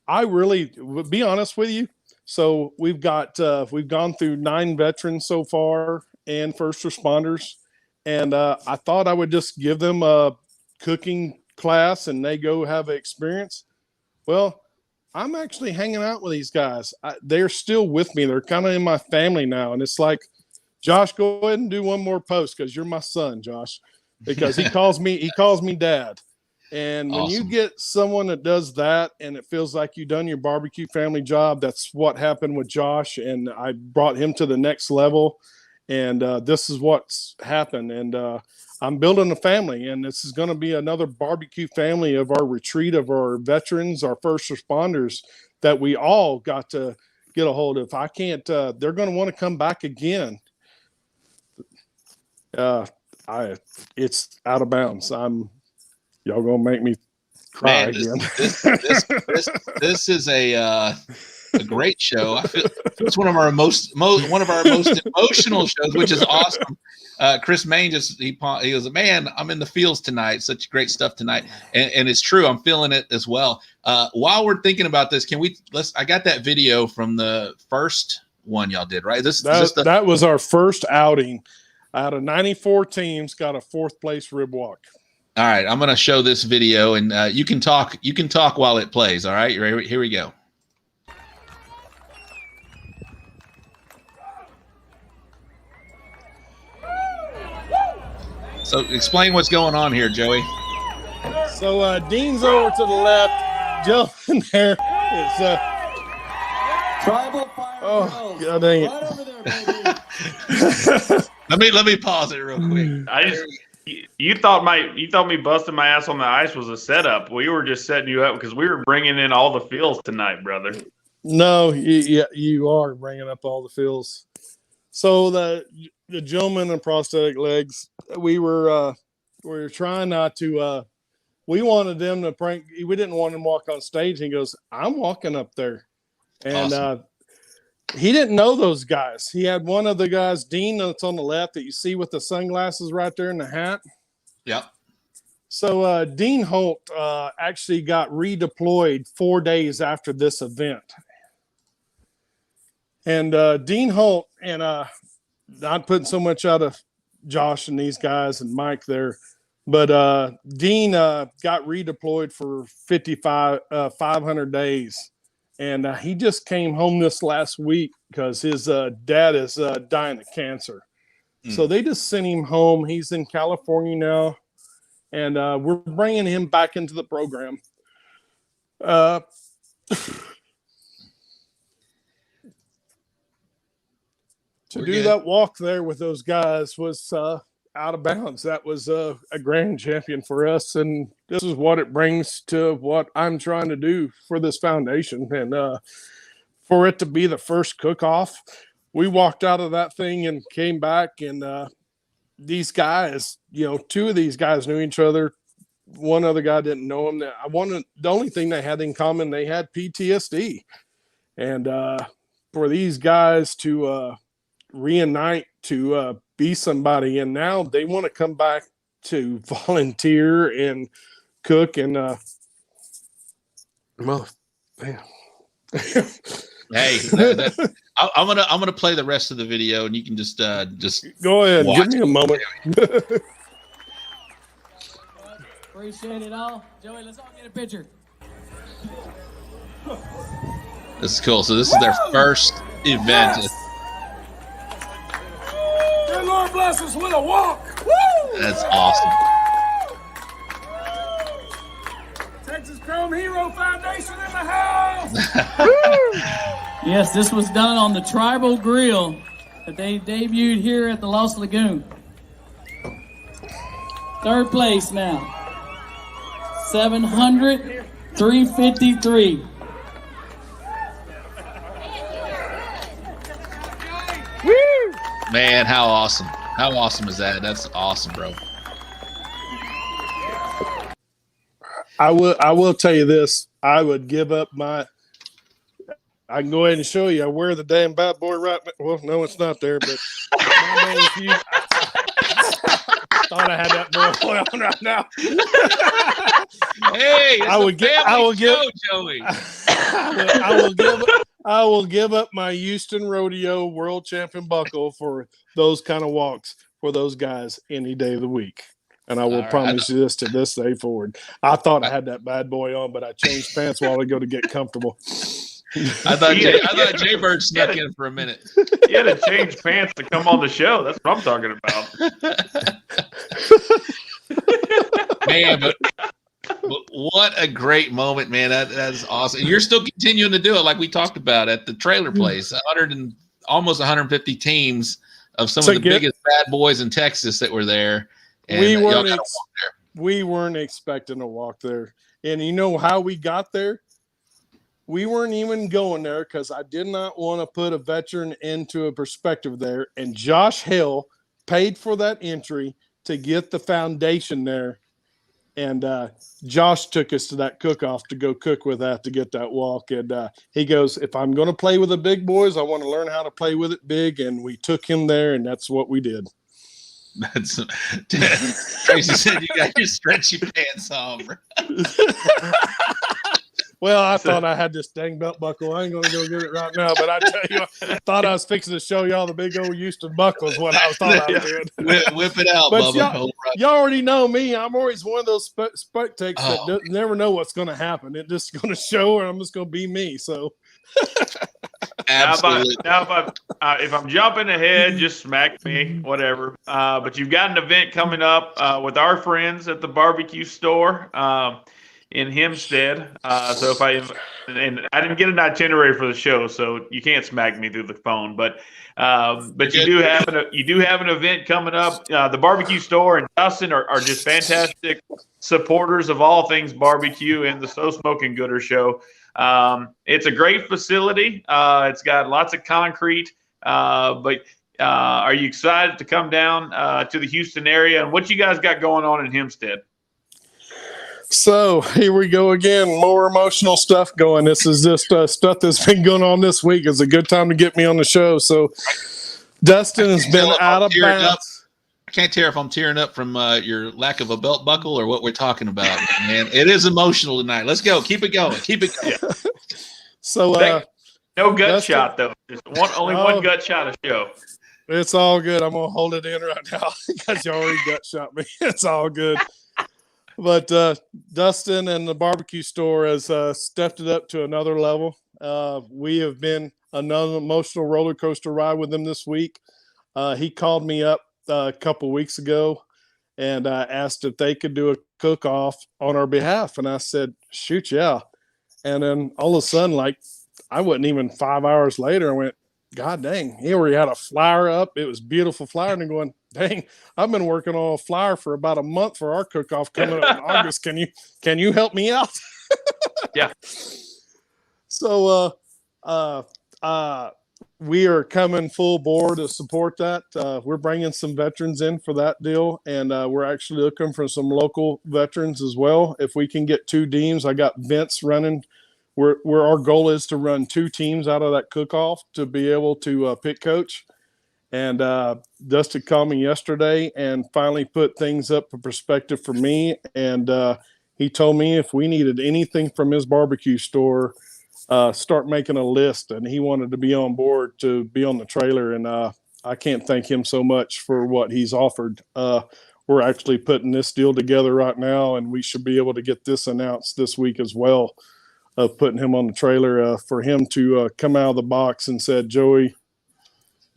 I really, be honest with you. So we've gone through 9 veterans so far and first responders, and I thought I would just give them a cooking class and they go have an experience. Well, I'm actually hanging out with these guys. They're still with me. They're kind of in my family now, and it's like, Josh, go ahead and do one more post, because you're my son, Josh, because he calls me dad. And when you get someone that does that, and it feels like you've done your barbecue family job, that's what happened with Josh. And I brought him to the next level. And this is what's happened. And I'm building a family, and this is going to be another barbecue family of our retreat of our veterans, our first responders that we all got to get a hold of. I can't. They're going to want to come back again. It's out of bounds. Y'all gonna make me cry again. This is a great show. I feel it's one of our most emotional shows, which is awesome. Chris Main he goes, man, I'm in the fields tonight. Such great stuff tonight, and it's true. I'm feeling it as well. While we're thinking about this, I got that video from the first one y'all did, right? That was our first outing. Out of 94 teams, got a 4th place rib walk. All right, I'm going to show this video, and you can talk. You can talk while it plays. All right, here we go. So, explain what's going on here, Joey. So, Dean's over to the left. Joe in there. It's Tribal Fire. Oh, God dang it! Right over there, baby. Let me pause it real quick. You thought me busting my ass on the ice was a setup. We were just setting you up because we were bringing in all the feels tonight, brother. No, you are bringing up all the feels. So the gentleman in prosthetic legs, we were trying not to. We wanted them to prank. We didn't want him to walk on stage. He goes, "I'm walking up there," and awesome. He didn't know those guys. He had one of the guys, Dean, that's on the left that you see with the sunglasses right there in the hat. Yep. So Dean Holt actually got redeployed 4 days after this event. And Dean Holt, and not putting so much out of Josh and these guys and Mike there, but Dean got redeployed for 500 days. And he just came home this last week because his dad is dying of cancer. So they just sent him home. He's in California now. And we're bringing him back into the program. To do that walk there with those guys was out of bounds. That was a grand champion for us, and this is what it brings to what I'm trying to do for this foundation. And for it to be the first cook-off, we walked out of that thing and came back, and these guys, two of these guys knew each other. One other guy didn't know him. The only thing they had in common, they had PTSD. And for these guys to reunite, to be somebody, and now they want to come back to volunteer and cook, and well, damn. Hey, I'm gonna play the rest of the video, and you can just go ahead. Watch. Give me a moment. Appreciate it all, Joey. Let's all get a picture. This is cool. So this is their first event. Yes. Good Lord bless us with a walk. Woo! That's awesome. Texas Chrome Hero Foundation in the house. Yes, this was done on the Tribal Grill that they debuted here at the Lost Lagoon. 3rd place now. 700, 353. Woo! Man, how awesome. How awesome is that? That's awesome, bro. I will tell you this. I would give up I can go ahead and show you. I wear the damn bad boy right now. Well, no, it's not there, but I thought I had that boy on right now. Hey, I will give Joey. I will give up my Houston Rodeo World Champion buckle for those kind of walks for those guys any day of the week. And I will promise you this to this day forward. I thought I had that bad boy on, but I changed pants while I go to get comfortable. I thought Jay Bird snuck in for a minute. You had to change pants to come on the show. That's what I'm talking about. Man, but what a great moment, man. That's awesome. And you're still continuing to do it like we talked about at the trailer place. Almost 150 teams of some of the biggest bad boys in Texas that were there. And we y'all weren't gotta walk there. we weren't expecting to walk there. And you know how we got there? We weren't even going there because I did not want to put a veteran into a perspective there. And Josh Hill paid for that entry to get the foundation there. And Josh took us to that cook-off to go cook with that to get that walk. And he goes, if I'm going to play with the big boys, I want to learn how to play with it big. And we took him there, and that's what we did. That's Tracy said you got your stretchy pants on, bro. Well, I thought I had this dang belt buckle. I ain't going to go get it right now, but I tell you, I thought I was fixing to show y'all the big old Houston buckle is what I thought I was doing. Whip it out, But Bubba. y'all already know me. I'm always one of those spectators that never know what's going to happen. It's just going to show, or I'm just going to be me. So, Absolutely. If I'm jumping ahead, just smack me, whatever. But you've got an event coming up with our friends at the barbecue store in Hempstead. So and I didn't get an itinerary for the show, so you can't smack me through the phone. But you do have an event coming up. The barbecue store and Dustin are just fantastic supporters of all things barbecue and the So Smoking Gooder show. It's a great facility. It's got lots of concrete. But are you excited to come down to the Houston area? And what you guys got going on in Hempstead? So here we go again. More emotional stuff going. This is just stuff that's been going on this week. It's a good time to get me on the show. So Dustin has been out of bounds. I can't tell if I'm tearing up from your lack of a belt buckle or what we're talking about, man. It is emotional tonight. Let's go. Keep it going. Keep it going. So no gut Dustin, shot though. Just one gut shot a show. It's all good. I'm gonna hold it in right now because you already gut shot me. It's all good. But Dustin and the barbecue store has stepped it up to another level. We have been another emotional roller coaster ride with him this week. He called me up a couple weeks ago and asked if they could do a cook-off on our behalf. And I said, shoot, yeah. And then all of a sudden, like, I wasn't even 5 hours later, I went, God dang, he already had a flyer up. It was beautiful flyer. And I'm going, dang, I've been working on a flyer for about a month for our cook-off coming up in August. Can you help me out? Yeah. So we are coming full bore to support that. We're bringing some veterans in for that deal, and we're actually looking for some local veterans as well. If we can get 2 teams, I got Vince running. Where our goal is to run 2 teams out of that cook-off to be able to pick coach. And Dustin called me yesterday and finally put things up in perspective for me. And he told me if we needed anything from his barbecue store, start making a list. And he wanted to be on board to be on the trailer. And I can't thank him so much for what he's offered. We're actually putting this deal together right now, and we should be able to get this announced this week as well, of putting him on the trailer for him to come out of the box and said, Joey,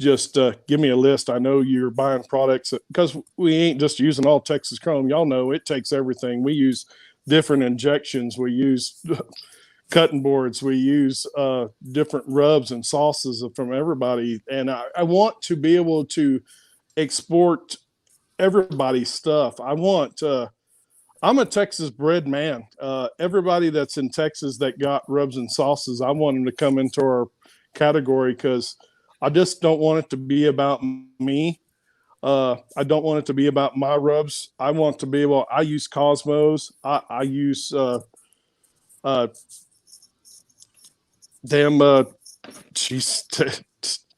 just give me a list. I know you're buying products because we ain't just using all Texas Chrome. Y'all know it takes everything. We use different injections. We use cutting boards. We use different rubs and sauces from everybody. And I want to be able to export everybody's stuff. I'm a Texas bred man. Everybody that's in Texas that got rubs and sauces, I want them to come into our category because I just don't want it to be about me. I don't want it to be about my rubs. I want to be able, I use Cosmos. I use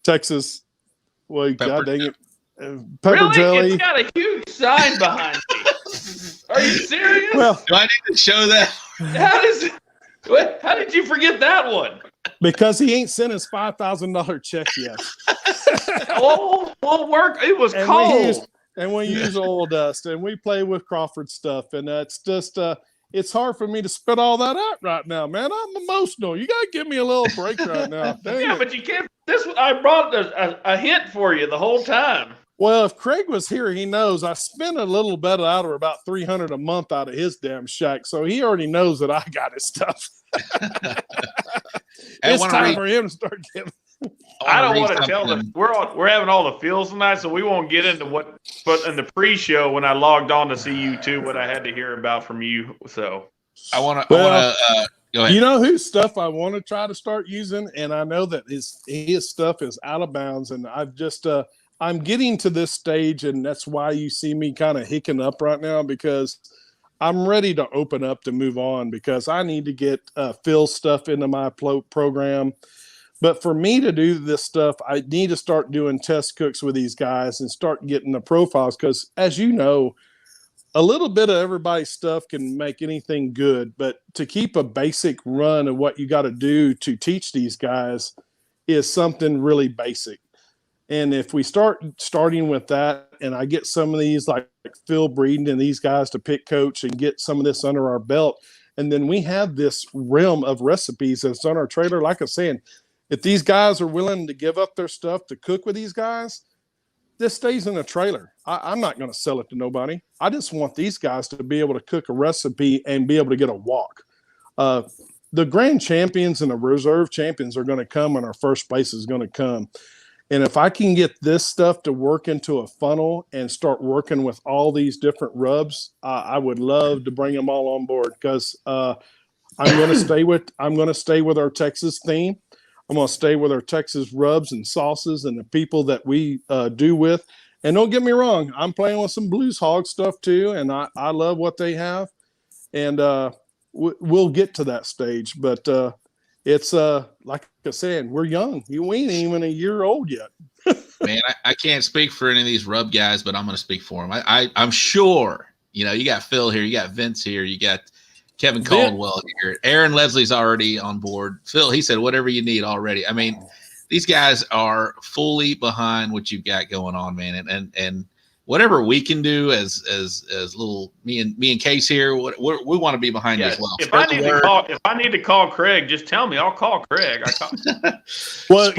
Texas. Well, God dang it. Pepper really? jelly. It's got a huge sign behind me. Are you serious? Well, do I need to show that? How did you forget that one? Because he ain't sent his $5,000 check yet. Won't work. It was cold. We use oil dust, and we play with Crawford stuff, and it's just it's hard for me to spit all that out right now, man. I'm emotional. You gotta give me a little break right now. Dang it. But you can't. I brought a hint for you the whole time. Well, if Craig was here, he knows I spend a little bit out of about $300 a month out of his damn shack, so he already knows that I got his stuff. It's time for him to start giving. I don't want to tell them we're having all the feels tonight, so we won't get into what. But in the pre-show, when I logged on to see you too, what I had to hear about from you. So I want to. Go ahead. You know whose stuff I want to try to start using, and I know that his stuff is out of bounds, and I've just I'm getting to this stage, and that's why you see me kind of hicking up right now, because I'm ready to open up to move on, because I need to get Phil's stuff into my program. But for me to do this stuff, I need to start doing test cooks with these guys and start getting the profiles, because as you know, a little bit of everybody's stuff can make anything good, but to keep a basic run of what you got to do to teach these guys is something really basic. And if we starting with that, and I get some of these like Phil Breeden and these guys to pick coach and get some of this under our belt, and then we have this realm of recipes that's on our trailer. Like I'm saying, if these guys are willing to give up their stuff to cook with these guys, this stays in a trailer. I'm not going to sell it to nobody. I just want these guys to be able to cook a recipe and be able to get a walk. The grand champions and the reserve champions are going to come, and our first place is going to come. And if I can get this stuff to work into a funnel and start working with all these different rubs, I would love to bring them all on board, because I'm going to stay with our Texas theme. I'm going to stay with our Texas rubs and sauces and the people that we do with. And don't get me wrong, I'm playing with some Blues Hog stuff too, and I love what they have. And we'll get to that stage. But it's like I said, we're young. We ain't even a year old yet. Man, I can't speak for any of these rub guys, but I'm going to speak for them. I'm sure, you got Phil here, you got Vince here, you got Kevin Caldwell here. Aaron Leslie's already on board. Phil, he said, whatever you need already. I mean, these guys are fully behind what you've got going on, man. And whatever we can do as little me and Case here, we want to be behind you as well. If I need to call Craig, just tell me. I'll call Craig. Well,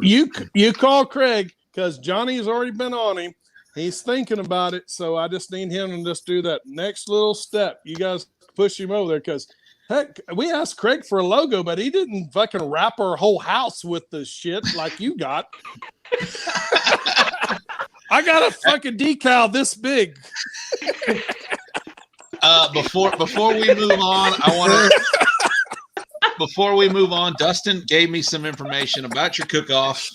you call Craig, because Johnny's already been on him. He's thinking about it, so I just need him to just do that next little step. You guys push him over there, because heck, we asked Craig for a logo, but he didn't fucking wrap our whole house with the shit like you got. I got a fucking decal this big. Before we move on, before we move on, Dustin gave me some information about your cook-off.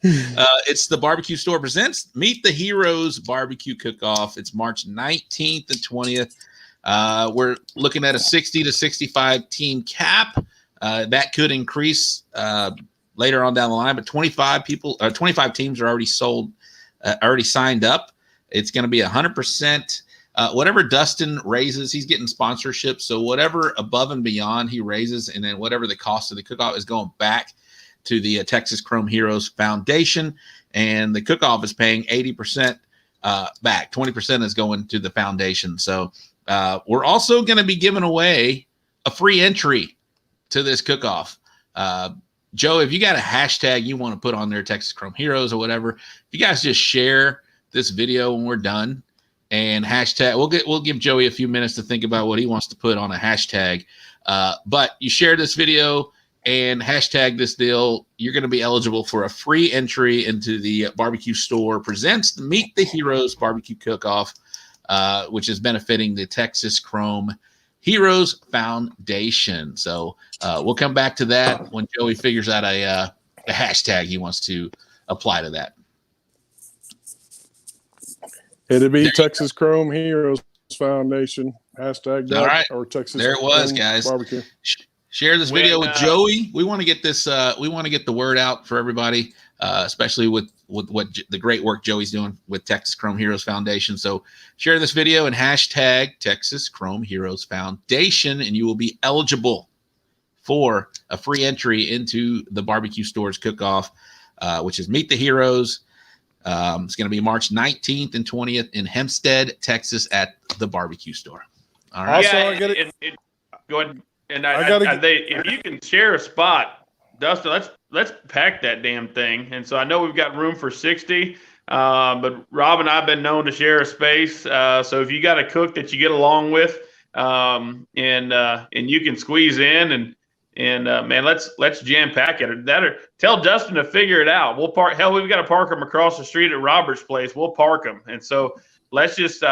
It's the Barbecue Store presents Meet the Heroes Barbecue Cook-Off. It's March 19th and 20th. We're looking at a 60 to 65 team cap. That could increase later on down the line, but 25 teams are already sold, already signed up. It's going to be 100%. Whatever Dustin raises, he's getting sponsorship. So whatever above and beyond he raises, and then whatever the cost of the cook-off is going back to the Texas Chrome Heroes Foundation, and the cook-off is paying 80% back. 20% is going to the foundation. So we're also going to be giving away a free entry to this cook-off. Joe, if you got a hashtag you want to put on there, Texas Chrome Heroes or whatever, if you guys just share this video when we're done and hashtag, we'll give Joey a few minutes to think about what he wants to put on a hashtag. But you share this video and hashtag this deal, you're going to be eligible for a free entry into the Barbecue Store presents the Meet the Heroes Barbecue Cook-Off, which is benefiting the Texas Chrome Heroes Foundation. So we'll come back to that when Joey figures out a hashtag he wants to apply to that. It'd be Texas Chrome Heroes Foundation hashtag. All right, or Texas. There it was, Chrome guys. Barbecue. Share this video with Joey. We want to get this. We want to get the word out for everybody, especially with what the great work Joey's doing with Texas Chrome Heroes Foundation. So share this video and hashtag Texas Chrome Heroes Foundation, and you will be eligible for a free entry into the Barbecue Store's cook-off, which is Meet the Heroes. It's going to be March 19th and 20th in Hempstead, Texas, at the Barbecue Store. All right. Yeah, go ahead. And if you can share a spot, Dustin, let's pack that damn thing. And so I know we've got room for 60, but Rob and I've been known to share a space. So if you got a cook that you get along with, and you can squeeze in, and And man, let's jam pack it. Tell Dustin to figure it out. We'll park. Hell, we've got to park him across the street at Robert's place. We'll park him. And so let's just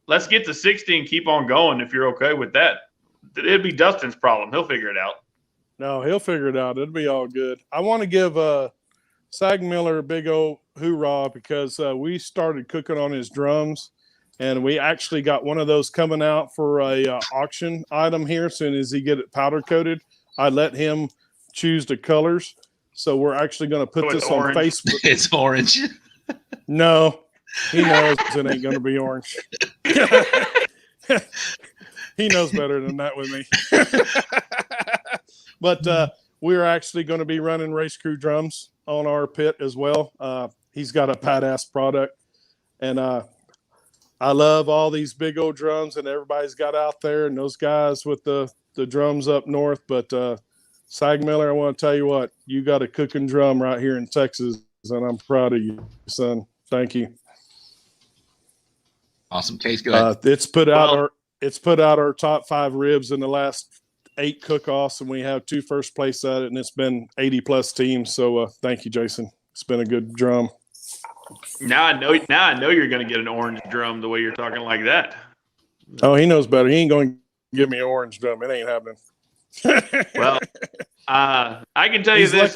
let's get to 60 and keep on going. If you're okay with that, it'd be Dustin's problem. He'll figure it out. No, he'll figure it out. It'll be all good. I want to give Sag Miller a big old hoorah because we started cooking on his drums, and we actually got one of those coming out for a auction item here. As soon as he get it powder coated, I let him choose the colors. So we're actually going to put this on Facebook. It's orange. No, he knows it ain't going to be orange. He knows better than that with me. But we're actually going to be running race crew drums on our pit as well. He's got a badass product. And I love all these big old drums and everybody's got out there and those guys with the drums up north. But Sag Miller, I want to tell you what, you got a cooking drum right here in Texas, and I'm proud of you, son. Thank you. Awesome. Case, go ahead. It's put out our top 5 ribs in the last 8 cook-offs, and we have 2 first place at it, and it's been 80+ teams. So thank you, Jason. It's been a good drum. Now I know you're going to get an orange drum the way you're talking like that. Oh, he knows better. He ain't going to give me an orange drum. It ain't happening. Well, I can tell you this,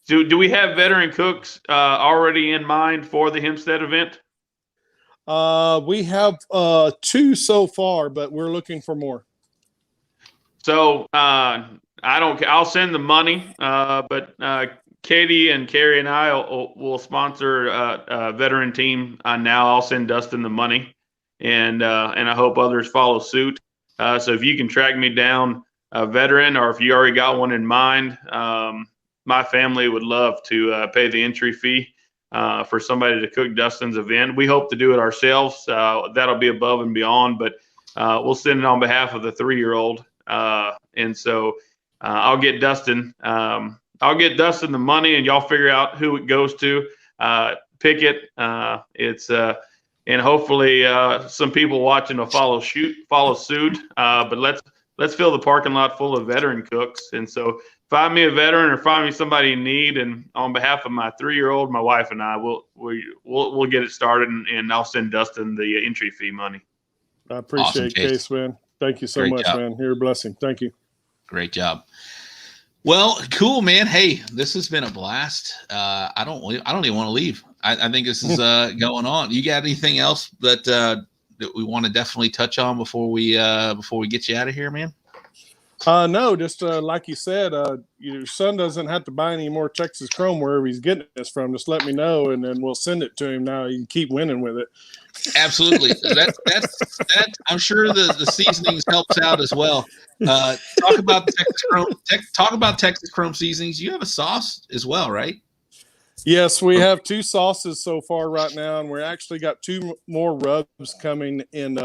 do we have veteran cooks already in mind for the Hempstead event? We have 2 so far, but we're looking for more. So I'll send the money, but Katie and Carrie and I will sponsor a veteran team. Now I'll send Dustin the money, and I hope others follow suit. So if you can track me down a veteran, or if you already got one in mind, my family would love to pay the entry fee for somebody to cook Dustin's event. We hope to do it ourselves. That'll be above and beyond, but we'll send it on behalf of the 3-year-old. And so I'll get Dustin the money, and y'all figure out who it goes to. Pick it. And hopefully some people watching will follow suit. But let's fill the parking lot full of veteran cooks. And so find me a veteran or find me somebody in need. And on behalf of my 3-year-old, my wife and I, we'll get it started, and I'll send Dustin the entry fee money. I appreciate it, Case, man. Thank you so much, man. You're a blessing. Thank you. Great job. Well, cool, man. Hey, this has been a blast. I don't even want to leave. I think this is going on. You got anything else that we want to definitely touch on before we get you out of here, man? No, just like you said, your son doesn't have to buy any more Texas Chrome wherever he's getting this from. Just let me know, and then we'll send it to him. Now you can keep winning with it. Absolutely. That I'm sure the seasonings helps out as well. Talk about Texas Chrome. Talk about Texas Chrome seasonings. You have a sauce as well, right? Yes, we have 2 sauces so far right now, and we actually got 2 more rubs coming in.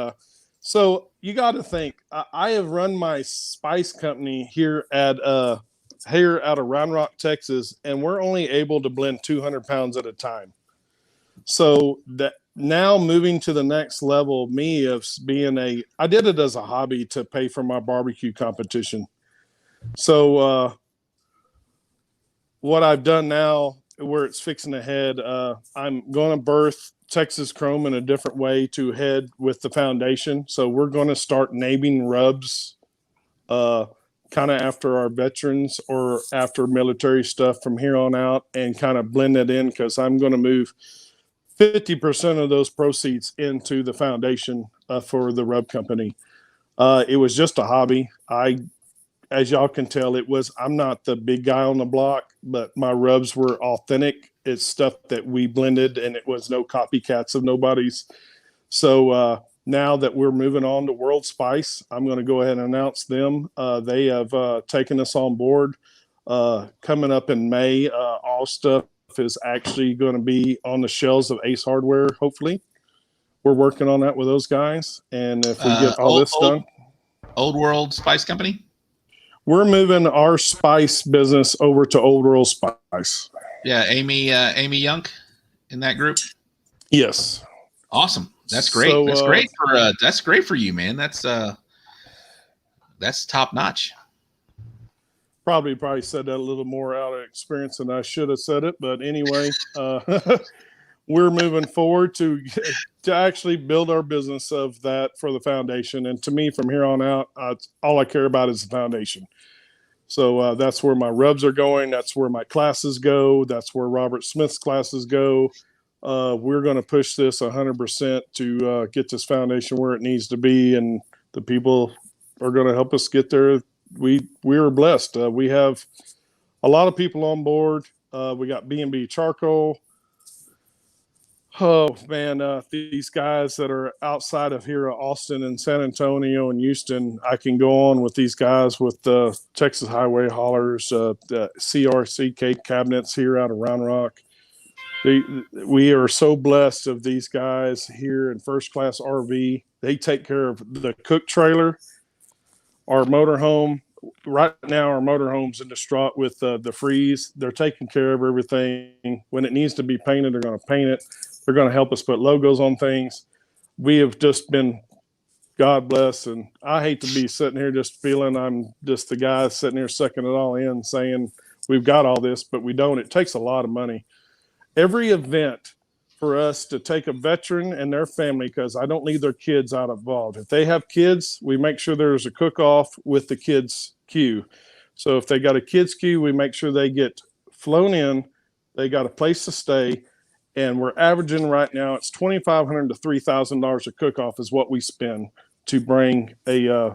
So you got to think. I have run my spice company here out of Round Rock, Texas, and we're only able to blend 200 pounds at a time. So that now moving to the next level, me of being I did it as a hobby to pay for my barbecue competition. So what I've done now, where it's fixing to head, I'm going to birth Texas Chrome in a different way to head with the foundation. So we're going to start naming rubs kind of after our veterans or after military stuff from here on out, and kind of blend it in, because I'm going to move 50% of those proceeds into the foundation for the rub company. It was just a hobby. As y'all can tell, I'm not the big guy on the block, but my rubs were authentic. It's stuff that we blended, and it was no copycats of nobody's. So now that we're moving on to World Spice, I'm going to go ahead and announce them. They have taken us on board. Coming up in May, all stuff is actually going to be on the shelves of Ace Hardware, hopefully. We're working on that with those guys. And if we get all this done. Old World Spice Company? We're moving our spice business over to Old World Spice. Yeah, Amy Young in that group? Yes. Awesome. That's great. So, that's great for you, man. That's that's top notch. Probably said that a little more out of experience than I should have said it. But anyway, we're moving forward to actually build our business of that for the foundation. And to me, from here on out, all I care about is the foundation. So that's where my rubs are going. That's where my classes go. That's where Robert Smith's classes go. We're going to push this 100% to get this foundation where it needs to be. And the people are going to help us get there. We are blessed. We have a lot of people on board. We got B&B Charcoal. Oh man, these guys that are outside of here, Austin and San Antonio and Houston, I can go on with these guys with Texas Highway Haulers, the CRC cake cabinets here out of Round Rock. We are so blessed of these guys here in First Class RV. They take care of the cook trailer, our motorhome. Right now, our motorhome's in distraught with the freeze. They're taking care of everything. When it needs to be painted, they're going to paint it. They're going to help us put logos on things. We have just been, God bless, and I hate to be sitting here just feeling I'm just the guy sitting here sucking it all in, saying we've got all this, but we don't. It takes a lot of money. Every event for us to take a veteran and their family, because I don't leave their kids out involved. If they have kids, we make sure there's a cook-off with the kids' queue. So if they got a kids' queue, we make sure they get flown in, they got a place to stay, and we're averaging right now, it's $2,500 to $3,000 a cook-off is what we spend to bring a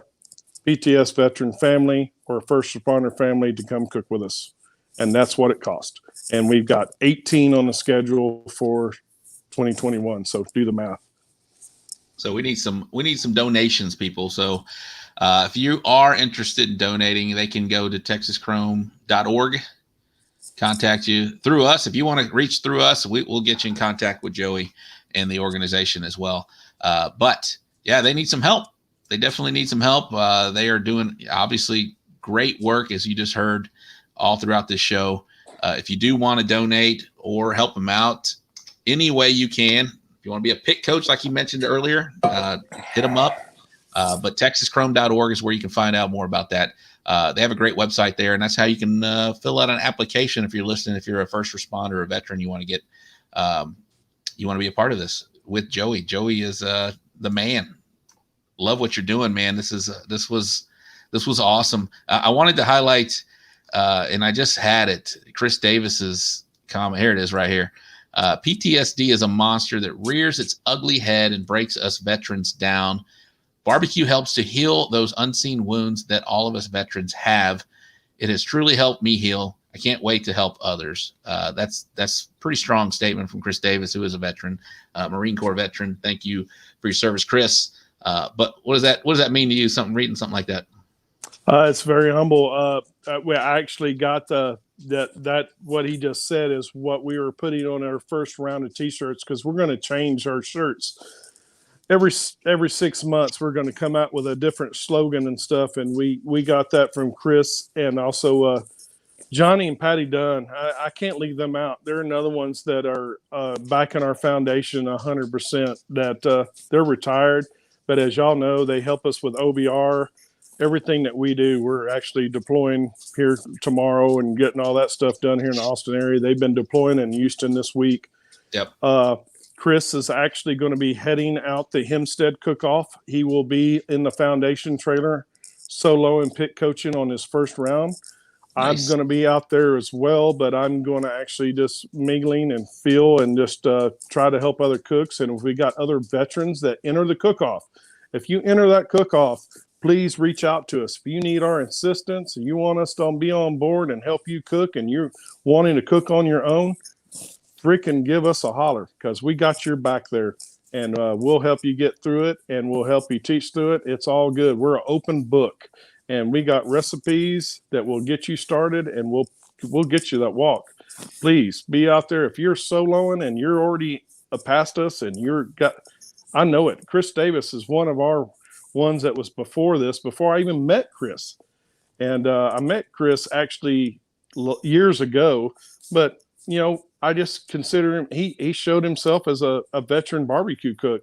PTS veteran family or a first responder family to come cook with us. And that's what it cost. And we've got 18 on the schedule for 2021. So do the math. So we need some donations, people. So if you are interested in donating, they can go to texaschrome.org. Contact you through us. If you want to reach through us, we'll get you in contact with Joey and the organization as well. But yeah, they need some help. They definitely need some help. They are doing obviously great work, as you just heard all throughout this show. If you do want to donate or help them out any way you can, if you want to be a pit coach, like you mentioned earlier, hit them up. But texaschrome.org is where you can find out more about that. They have a great website there, and that's how you can fill out an application if you're listening. If you're a first responder or a veteran, you want to get, you want to be a part of this with Joey. Joey is the man. Love what you're doing, man. This was awesome. I wanted to highlight, and I just had it. Chris Davis's comment. Here it is, right here. PTSD is a monster that rears its ugly head and breaks us veterans down. Barbecue helps to heal those unseen wounds that all of us veterans have. It has truly helped me heal. I can't wait to help others. That's a pretty strong statement from Chris Davis, who is a veteran, Marine Corps veteran. Thank you for your service, Chris. But what does that mean to you? Reading something like that? It's very humble. I actually got that what he just said is what we were putting on our first round of T-shirts, because we're going to change our shirts. Every 6 months, we're going to come out with a different slogan and stuff. And we got that from Chris, and also Johnny and Patty Dunn. I can't leave them out. They're another ones that are backing our foundation 100%, that they're retired. But as y'all know, they help us with OBR. Everything that we do, we're actually deploying here tomorrow and getting all that stuff done here in the Austin area. They've been deploying in Houston this week. Yep. Chris is actually going to be heading out the Hempstead cook-off. He will be in the foundation trailer solo and pit coaching on his first round. Nice. I'm going to be out there as well, but I'm going to actually just mingling and feel and just try to help other cooks. And if we got other veterans that enter the cook-off, if you enter that cook-off, please reach out to us. If you need our assistance and you want us to be on board and help you cook, and you're wanting to cook on your own, freaking give us a holler, because we got your back there, and we'll help you get through it, and we'll help you teach through it. It's all good. We're an open book, and we got recipes that will get you started, and we'll get you that walk. Please be out there. If you're soloing and you're already past us, and I know it. Chris Davis is one of our ones that was before I even met Chris. And I met Chris actually years ago, but I just consider him, he showed himself as a veteran barbecue cook.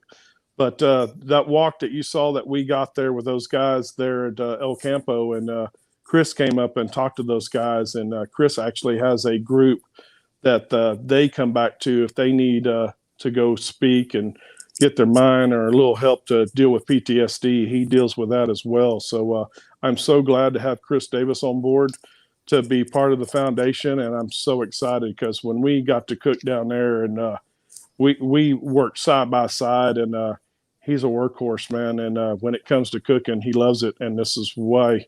But that walk that you saw that we got there with those guys there at El Campo, and Chris came up and talked to those guys, and Chris actually has a group that they come back to if they need to go speak and get their mind or a little help to deal with PTSD. He deals with that as well. So I'm so glad to have Chris Davis on board to be part of the foundation, and I'm so excited because when we got to cook down there, and we worked side by side, and he's a workhorse, man. And when it comes to cooking, he loves it, and this is why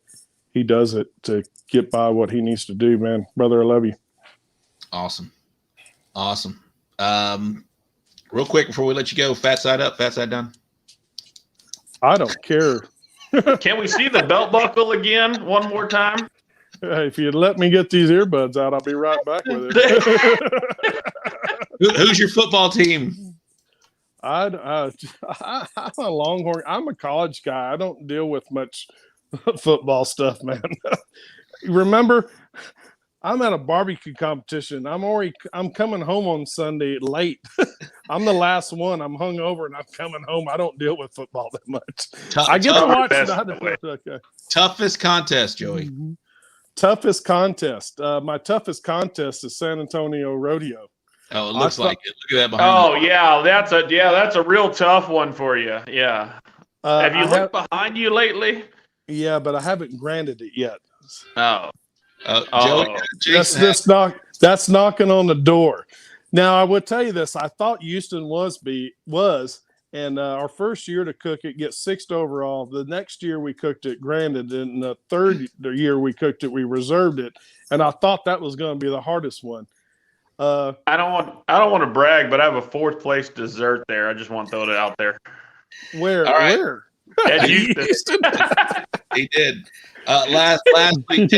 he does it, to get by what he needs to do, man. Brother, I love you. Awesome. Real quick before we let you go, fat side up, fat side down. I don't care. Can we see the belt buckle again one more time? If you'd let me get these earbuds out, I'll be right back with it. Who's your football team? I'm a Longhorn. I'm a college guy. I don't deal with much football stuff, man. Remember, I'm at a barbecue competition. I'm coming home on Sunday late. I'm the last one. I'm hungover and I'm coming home. I don't deal with football that much. I get to watch it. Okay. Toughest contest, Joey. Mm-hmm. Toughest contest. My toughest contest is San Antonio Rodeo. Oh, it looks like it. Look at that behind you. That's a real tough one for you. Yeah. Have you looked behind you lately? Yeah, but I haven't granted it yet. Joey, that's knocking on the door. Now, I would tell you this. I thought Houston was, and our first year to cook it, get 6th overall. The next year we cooked it granted, and the third year we cooked it, we reserved it, and I thought that was going to be the hardest one. I don't want to brag, but I have a 4th place dessert there. I just want to throw it out there. Where? Right. Where? At Houston. He did. Last week,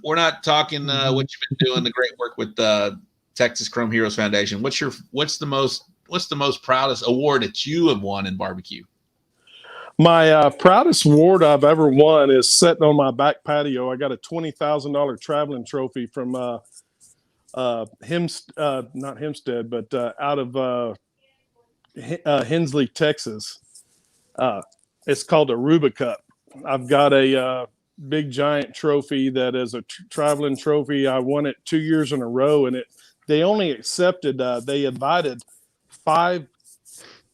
we're not talking what you've been doing, the great work with the Texas Chrome Heroes Foundation. What's the most proudest award that you have won in barbecue? My proudest award I've ever won is sitting on my back patio. I got a $20,000 traveling trophy from not Hempstead, but out of Hensley, Texas. It's called a Ruba Cup. I've got a big giant trophy that is a traveling trophy. I won it 2 years in a row, and they only accepted, they invited 5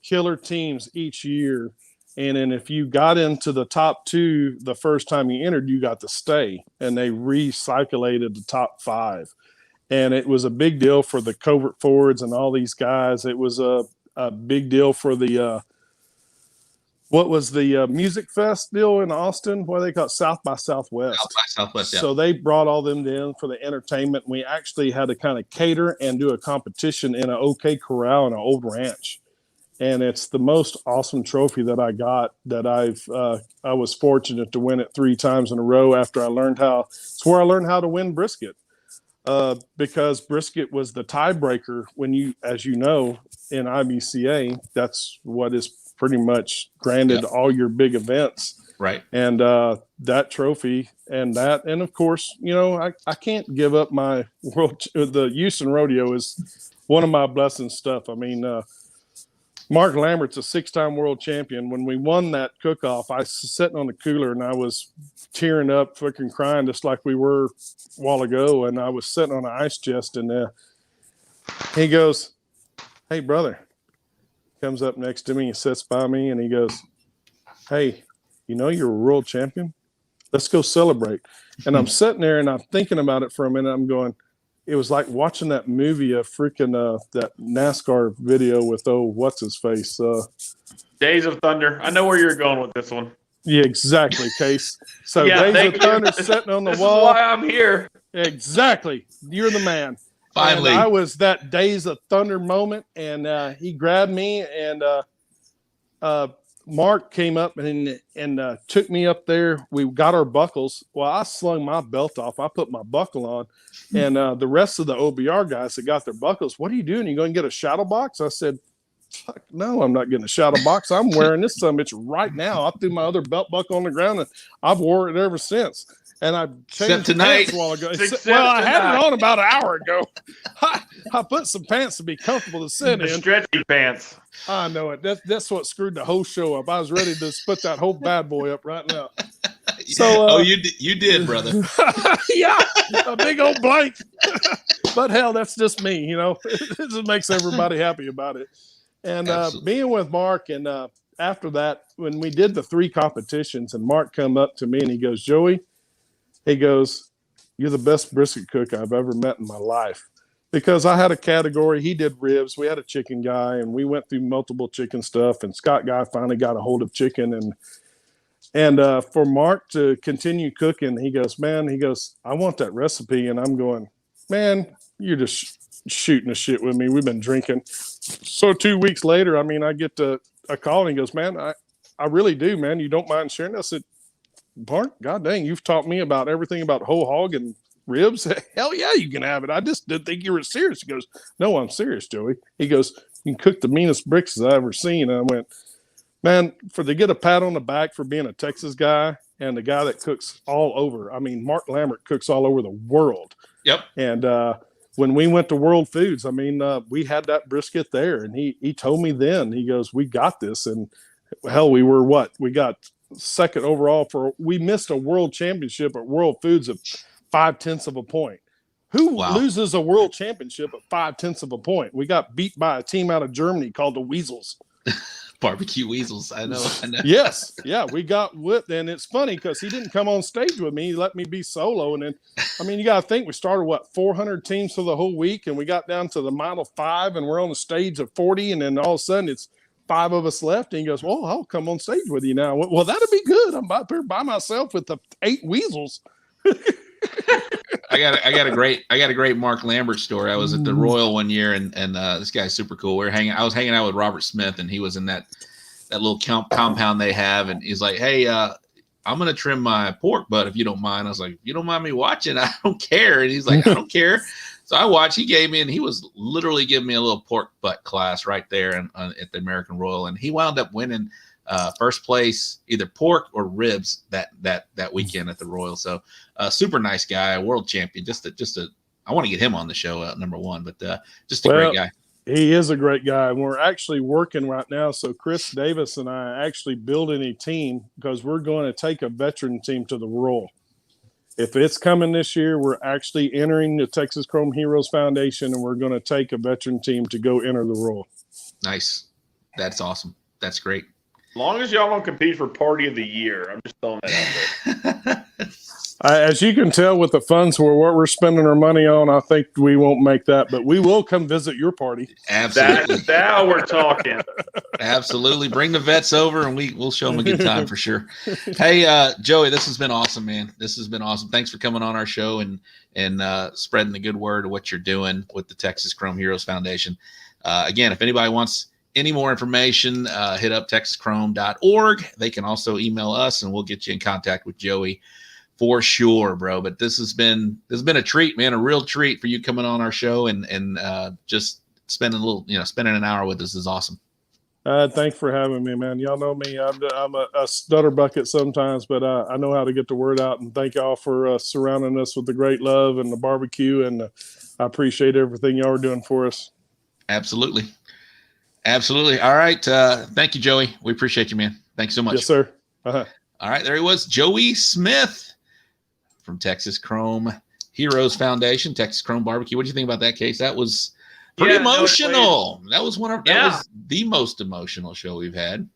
killer teams each year. And then if you got into the top 2 the first time you entered, you got to stay. And they recirculated the top 5. And it was a big deal for the covert forwards and all these guys. It was a big deal for the what was the music fest deal in Austin? What do they call it? South by Southwest. South by Southwest, yeah. So they brought all them in for the entertainment. We actually had to kind of cater and do a competition in an OK Corral in an old ranch. And it's the most awesome trophy that I got, that I was fortunate to win it 3 times in a row after I learned how. It's where I learned how to win brisket. Because brisket was the tiebreaker when as you know, in IBCA, that's what is pretty much granted all your big events. Right. And that trophy and of course, I can't give up my the Houston Rodeo is one of my blessing stuff. I mean, Mark Lambert's a 6-time world champion. When we won that cook-off, I was sitting on the cooler and I was tearing up, freaking crying, just like we were a while ago. And I was sitting on an ice chest, and he goes, "Hey, brother," comes up next to me and sits by me, and he goes, "Hey, you're a world champion. Let's go celebrate." And I'm sitting there and I'm thinking about it for a minute. I'm going, it was like watching that movie, that NASCAR video with what's his face? Days of Thunder. I know where you're going with this one. Yeah, exactly, Case. So Days of Thunder sitting on the this wall. This is why I'm here. Exactly. You're the man. Finally. And I was that Days of Thunder moment, and he grabbed me, and Mark came up and took me up there. We got our buckles. Well, I slung my belt off. I put my buckle on. And the rest of the OBR guys that got their buckles, "What are you doing? You going to get a shadow box?" I said, "Fuck no, I'm not getting a shadow box. I'm wearing this summit right now." I threw my other belt buckle on the ground, and I've wore it ever since. And I changed tonight. pants a while ago. Well, I had it on about an hour ago. I put some pants to be comfortable to sit The in. stretchy pants. I know it. That's what screwed the whole show up. I was ready to split that whole bad boy up right now. So, you did, brother. Yeah, a big old blank. But hell, that's just me, you know. It just makes everybody happy about it. And being with Mark, and after that, when we did the 3 competitions, and Mark come up to me and he goes, Joey, he goes, you're the best brisket cook I've ever met in my life. Because I had a category, he did ribs, we had a chicken guy, and we went through multiple chicken stuff, and Scott guy finally got a hold of chicken, and for Mark to continue cooking, he goes, I want that recipe. And I'm going, man, you're just shooting the shit with me. We've been drinking. So 2 weeks later, I mean, I get a call and he goes, man, I really do, man. You don't mind sharing? I said, Mark, God dang, you've taught me about everything about whole hog and ribs. Hell yeah, you can have it. I just didn't think you were serious. He goes, no, I'm serious, Joey. He goes, you can cook the meanest bricks I've ever seen. And I went, man, to get a pat on the back for being a Texas guy and the guy that cooks all over. I mean, Mark Lambert cooks all over the world. Yep. And when we went to World Foods, I mean, we had that brisket there, and he told me then, he goes, we got this. And hell, we were what? We got second overall we missed a world championship at World Foods at 0.5 of a point. Who loses a world championship at 0.5 of a point? We got beat by a team out of Germany called the Weasels. Barbecue Weasels. I know. Yes. Yeah. We got with, and it's funny because he didn't come on stage with me. He let me be solo. And then, I mean, you got to think we started 400 teams for the whole week, and we got down to the final 5, and we're on the stage of 40. And then all of a sudden it's 5 of us left. And he goes, well, I'll come on stage with you now. I went, well, that'll be good. I'm out there by myself with the 8 Weasels. I got a great Mark Lambert story. I was at the Royal one year, and this guy's super cool. I was hanging out with Robert Smith, and he was in that little compound they have, and he's like, hey, I'm gonna trim my pork butt if you don't mind. I was like, you don't mind me watching? I don't care. And he's like, I don't care. So I watched. He gave me, and he was literally giving me a little pork butt class right there at the American Royal, and he wound up winning first place, either pork or ribs that weekend at the Royal. So super nice guy, world champion. I want to get him on the show, number one, but just a great guy. He is a great guy, and we're actually working right now. So Chris Davis and I are actually building a team because we're going to take a veteran team to the Royal. If it's coming this year, we're actually entering the Texas Chrome Heroes Foundation, and we're going to take a veteran team to go enter the Royal. Nice. That's awesome. That's great. As long as y'all don't compete for Party of the Year, I'm just throwing that out there. As you can tell with the funds what we're spending our money on, I think we won't make that, but we will come visit your party. Absolutely. Now we're talking. Absolutely. Bring the vets over, and we'll show them a good time for sure. Hey, Joey, this has been awesome, man. This has been awesome. Thanks for coming on our show and spreading the good word of what you're doing with the Texas Chrome Heroes Foundation. Again, if anybody wants any more information, hit up texaschrome.org. They can also email us, and we'll get you in contact with Joey for sure, bro. But this has been a treat, man, a real treat for you coming on our show and just spending an hour with us is awesome. Thanks for having me, man. Y'all know me. I'm a stutter bucket sometimes, but I know how to get the word out. And thank y'all for surrounding us with the great love and the barbecue. And I appreciate everything y'all are doing for us. Absolutely. Absolutely. All right. Thank you, Joey. We appreciate you, man. Thanks so much. Yes, sir. Uh-huh. All right. There he was, Joey Smith from Texas Chrome Heroes Foundation, Texas Chrome Barbecue. What do you think about that case? That was pretty emotional. That was the most emotional show we've had.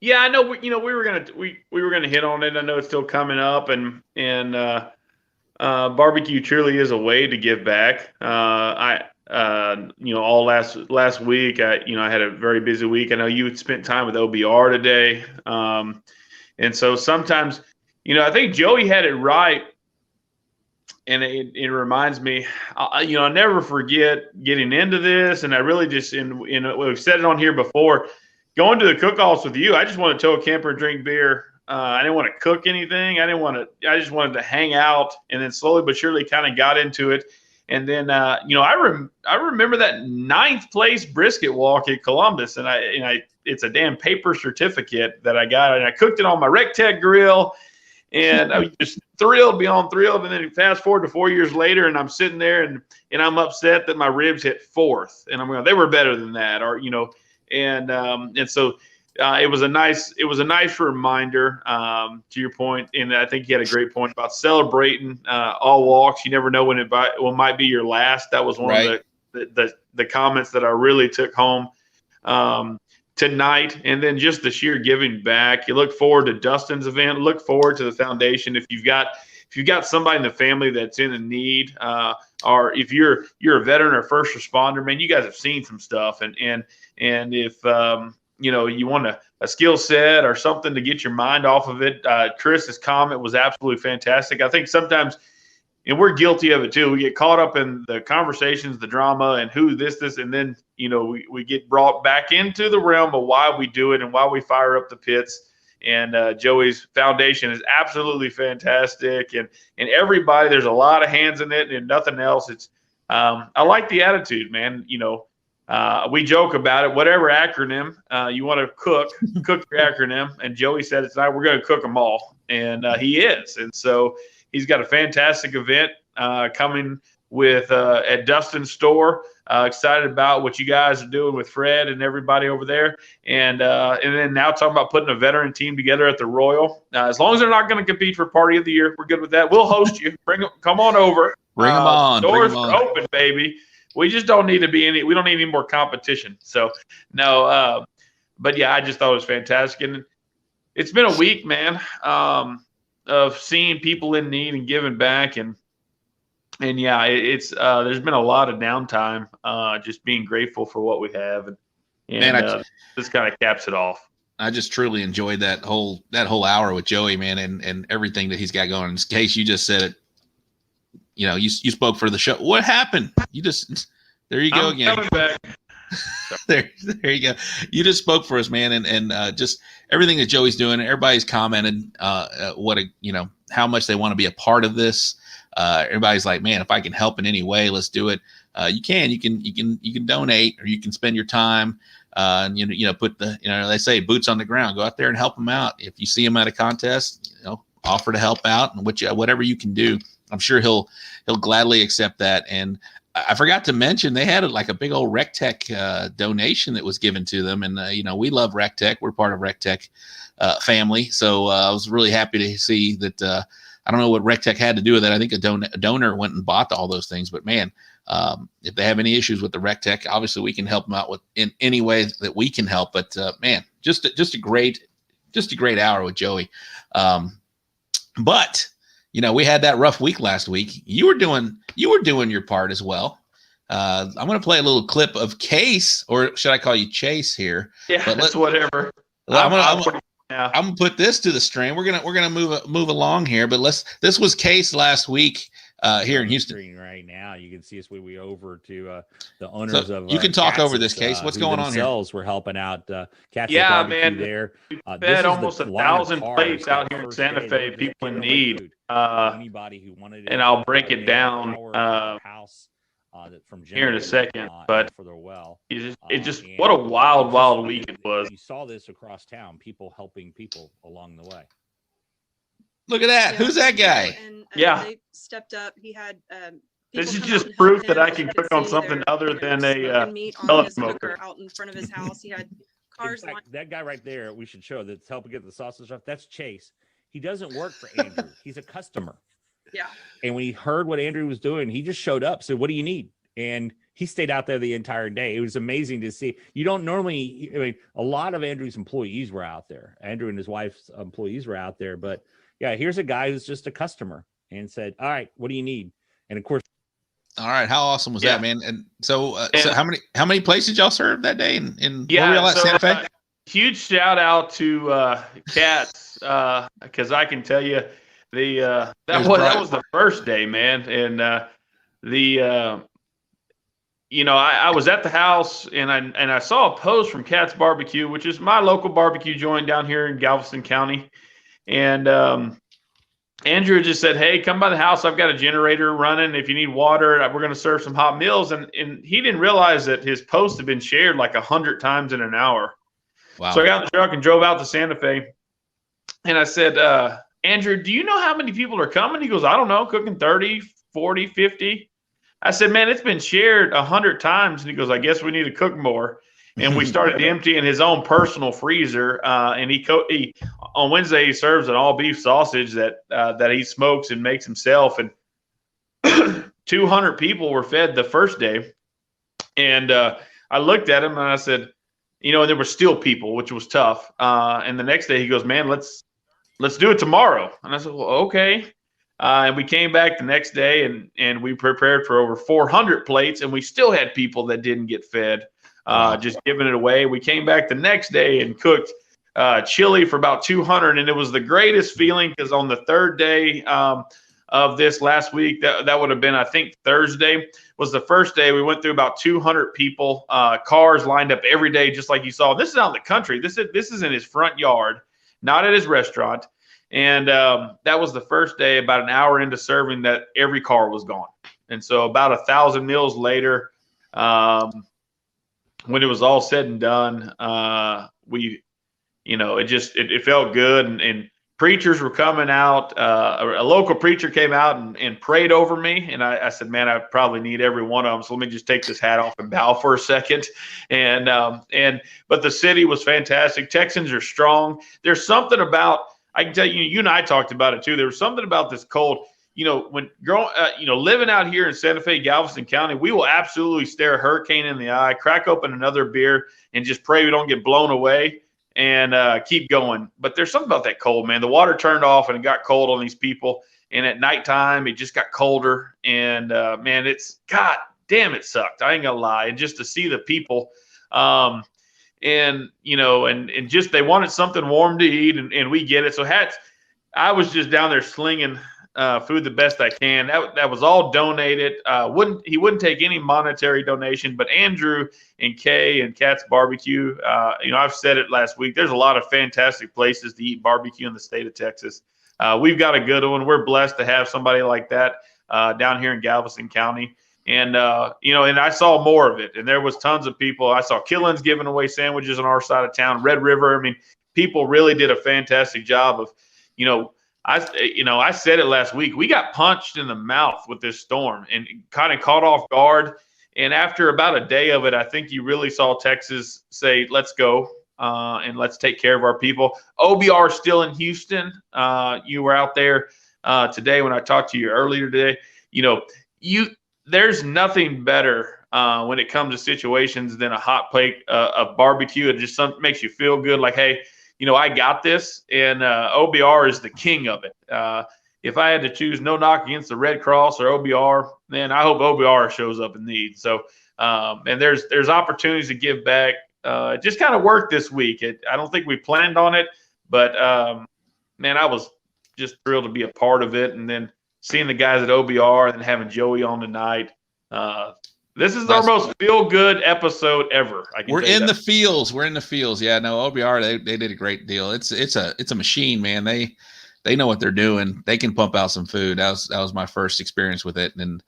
Yeah, I know. We were gonna hit on it. I know it's still coming up, and barbecue truly is a way to give back. All last week, I had a very busy week. I know you had spent time with OBR today, and so sometimes, I think Joey had it right. And it reminds me, I'll never forget getting into this. And I really just, we've said it on here before, going to the cook-offs with you, I just wanted to tow a camper and drink beer. I didn't want to cook anything. I just wanted to hang out, and then slowly but surely kind of got into it. And then, I remember that 9th place brisket walk at Columbus, and it's a damn paper certificate that I got, and I cooked it on my Rectech grill. And I was thrilled beyond thrilled. And then fast forward to 4 years later, and I'm sitting there and I'm upset that my ribs hit fourth, and I'm going, they were better than that, or and so. It was a nice reminder, to your point, and I think you had a great point about celebrating all walks. You never know when might be your last. That was one right. of the comments that I really took home tonight. And then just the sheer giving back. You look forward to Dustin's event. Look forward to the foundation. If you've got somebody in the family that's in a need, or if you're a veteran or first responder, man, you guys have seen some stuff, and if you want a skill set or something to get your mind off of it. Chris's comment was absolutely fantastic. I think sometimes, and we're guilty of it too, we get caught up in the conversations, the drama, and who this, and then, we get brought back into the realm of why we do it and why we fire up the pits. And Joey's foundation is absolutely fantastic. And everybody, there's a lot of hands in it and nothing else. It's I like the attitude, man. We joke about it. Whatever acronym you want to cook your acronym. And Joey said it's not. We're going to cook them all, and he is. And so he's got a fantastic event coming with at Dustin's store. Excited about what you guys are doing with Fred and everybody over there, and then now talking about putting a veteran team together at the Royal. As long as they're not going to compete for Party of the Year, we're good with that. We'll host you. Come on over. Bring them on. Doors are open, baby. We just don't need to be we don't need any more competition. So no, but yeah, I just thought it was fantastic. And it's been a week, man, of seeing people in need and giving back. And yeah, it's there's been a lot of downtime, just being grateful for what we have. And man, this kind of caps it off. I just truly enjoyed that whole hour with Joey, man, and everything that he's got going. In case you just said it, you spoke for the show. What happened? You just there you go again. Coming back. there you go. You just spoke for us, man, and just everything that Joey's doing. Everybody's commented how much they want to be a part of this. Everybody's like, man, if I can help in any way, let's do it. You can donate, or you can spend your time. And put they say boots on the ground. Go out there and help them out. If you see them at a contest, offer to help out, and whatever you can do. I'm sure he'll gladly accept that. And I forgot to mention they had a big old RecTech donation that was given to them. And we love RecTech. We're part of RecTech family. So I was really happy to see that. I don't know what RecTech had to do with it. I think a donor went and bought all those things. But man, if they have any issues with the RecTech, obviously we can help them out in any way that we can help. But man, just a great hour with Joey. But we had that rough week last week. You were doing your part as well. I'm going to play a little clip of Case, or should I call you Chase here? Yeah, that's whatever. I'm gonna put this to the stream. We're gonna move along here, but this was Case last week here in Houston. Right now, you can see us we over to the owners of. You can talk over this, Case. What's going on here? We're helping out. Yeah, man. There. Fed almost 1,000 plates out here in Santa Fe. People in need. Anybody who wanted it, and I'll break it down house from here in a second. But for their well, it just what a wild week it was. You saw this across town. People helping people along the way. Look at that. Yeah. Who's that guy? And they stepped up. He had this is just proof that I can cook on something other than a pellet smoker. Out in front of his house, he had cars. In fact, that guy right there, we should show that's helping get the sausage off. That's Chase. He doesn't work for Andrew. He's a customer. Yeah. And when he heard what Andrew was doing, he just showed up. Said, "What do you need?" And he stayed out there the entire day. It was amazing to see. You don't normally. I mean, a lot of Andrew's employees were out there. Andrew and his wife's employees were out there, but. Yeah, here's a guy who's just a customer and said, "All right, what do you need?" And of course, all right, how awesome was that, man? And so how many places y'all served that day? In where were y'all at, Santa Fe? Huge shout out to Cats because I can tell you that was the first day, man, and I was at the house and I saw a post from Cats Barbecue, which is my local barbecue joint down here in Galveston County. And Andrew just said, "Hey, come by the house. I've got a generator running. If you need water, we're going to serve some hot meals." And he didn't realize that his post had been shared like 100 times in an hour. Wow. So I got in the truck and drove out to Santa Fe. And I said, Andrew, do you know how many people are coming? He goes, I don't know, cooking 30, 40, 50. I said, man, it's been shared 100 times. And he goes, I guess we need to cook more. And we started emptying his own personal freezer. And he on Wednesday, he serves an all beef sausage that he smokes and makes himself. And 200 people were fed the first day. And I looked at him and I said, and there were still people, which was tough. And the next day he goes, man, let's do it tomorrow. And I said, well, okay. And we came back the next day and we prepared for over 400 plates, and we still had people that didn't get fed, just giving it away. We came back the next day and cooked chili for about 200. And it was the greatest feeling because on the third day of this last week, that would have been, I think, Thursday was the first day. We went through about 200 people, cars lined up every day, just like you saw. This is out in the country. This is in his front yard, not at his restaurant. And that was the first day, about an hour into serving, that every car was gone. And so about 1,000 meals later, when it was all said and done, it felt good. And preachers were coming out. A local preacher came out and prayed over me. And I said, man, I probably need every one of them. So let me just take this hat off and bow for a second. But the city was fantastic. Texans are strong. There's something about, I can tell you, you and I talked about it too. There was something about this cold, when living out here in Santa Fe, Galveston County, we will absolutely stare a hurricane in the eye, crack open another beer, and just pray we don't get blown away and keep going. But there's something about that cold, man. The water turned off and it got cold on these people. And at nighttime, it just got colder. And man, God damn, it sucked. I ain't gonna lie. And just to see the people, and just they wanted something warm to eat, and we get it. So I was just down there slinging food the best I can. That was all donated. He wouldn't take any monetary donation, but Andrew and Kay and Kat's Barbecue, I've said it last week. There's a lot of fantastic places to eat barbecue in the state of Texas. We've got a good one. We're blessed to have somebody like that down here in Galveston County. And, and I saw more of it, and there was tons of people. I saw Killen's giving away sandwiches on our side of town, Red River. I mean, people really did a fantastic job of, I said it last week. We got punched in the mouth with this storm and kind of caught off guard. And after about a day of it, I think you really saw Texas say, let's go and let's take care of our people. OBR still in Houston. You were out there today when I talked to you earlier today. There's nothing better when it comes to situations than a hot plate of barbecue. It just makes you feel good, like, hey, I got this. And OBR is the king of it. If I had to choose, no knock against the Red Cross or OBR, then I hope OBR shows up in need. So, and there's opportunities to give back. It just kind of worked this week. I don't think we planned on it, but man, I was just thrilled to be a part of it. And then seeing the guys at OBR and then having Joey on tonight. This is our most feel-good episode ever. We're in the fields. We're in the fields. Yeah, no, OBR, they did a great deal. It's a machine, man. They know what they're doing. They can pump out some food. That was my first experience with it, and it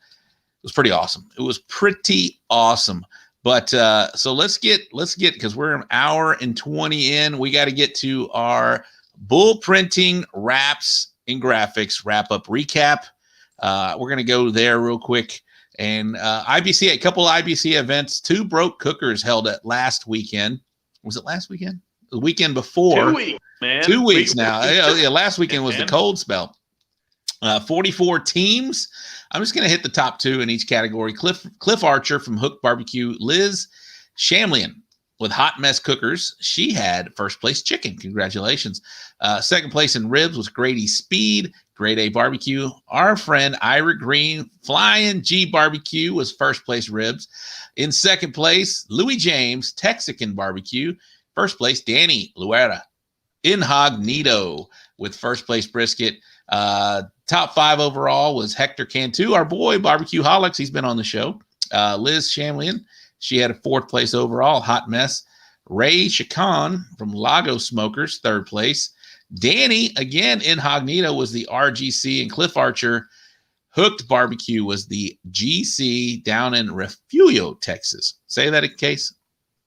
was pretty awesome. It was pretty awesome. But so let's get because we're an hour and 20 in. We got to get to our bull printing wraps and graphics wrap-up recap. We're going to go there real quick. And IBC, a couple of IBC events, 2 broke cookers held at last weekend. Was it last weekend? The weekend before. 2 weeks, man. 2 weeks now. Yeah, last weekend was the cold spell. 44 teams. I'm just going to hit the top 2 in each category. Cliff Archer from Hook Barbecue. Liz Shamlian with Hot Mess Cookers. She had first place chicken. Congratulations. Second place in ribs was Grady Speed. Grade A Barbecue. Our friend Ira Green, Flying G Barbecue, was first place ribs. In second place, Louis James, Texican Barbecue. First place, Danny Luera, Incognito, with first place brisket. Top 5 overall was Hector Cantu, our boy, Barbecue Holics. He's been on the show. Liz Shamlian, she had a 4th place overall, Hot Mess. Ray Chacon from Lago Smokers, 3rd place. Danny, again, Incognito, was the RGC, and Cliff Archer, Hooked Barbecue, was the GC down in Refugio, Texas. Say that in case.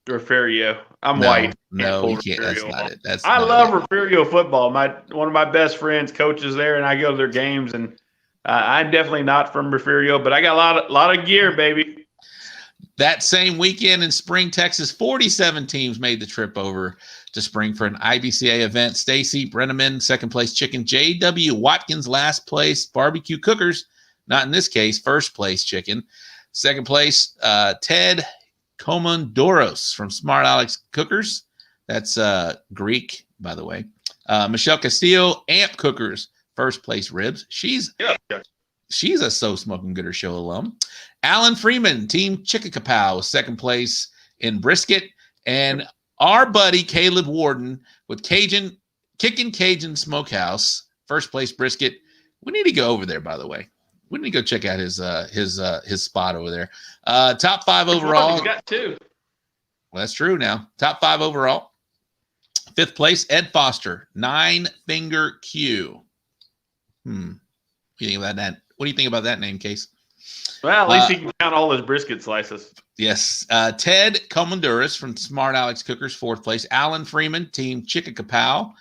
Refugio. I'm No, white. no, pull you can't. That's Refugio not off. it. That's I not love it. Refugio football. One of my best friends coaches there, and I go to their games. And I'm definitely not from Refugio, but I got a lot of gear, baby. That same weekend in Spring, Texas, 47 teams made the trip over to Spring for an IBCA event. Stacy Brenneman, second place chicken. J.W. Watkins, last place barbecue cookers. Not in this case, first place chicken. Second place, Ted Komandoros from Smart Alex Cookers. That's Greek, by the way. Michelle Castillo, Amp Cookers, first place ribs. She's a So Smoking Gooder Show alum. Alan Freeman, Team Chickakapow, second place in brisket. And our buddy Caleb Warden with Kickin' Cajun Smokehouse, first place brisket. We need to go over there, by the way. We need to go check out his spot over there. Top 5 overall. He's got 2. Well, that's true now. Top 5 overall. Fifth place, Ed Foster, 9 Finger Q. What do you think about that? What do you think about that name, Case? Well, at least he can count all his brisket slices. Yes. Ted Komanduras from Smart Alex Cookers, fourth place. Alan Freeman, Team Chickakapow,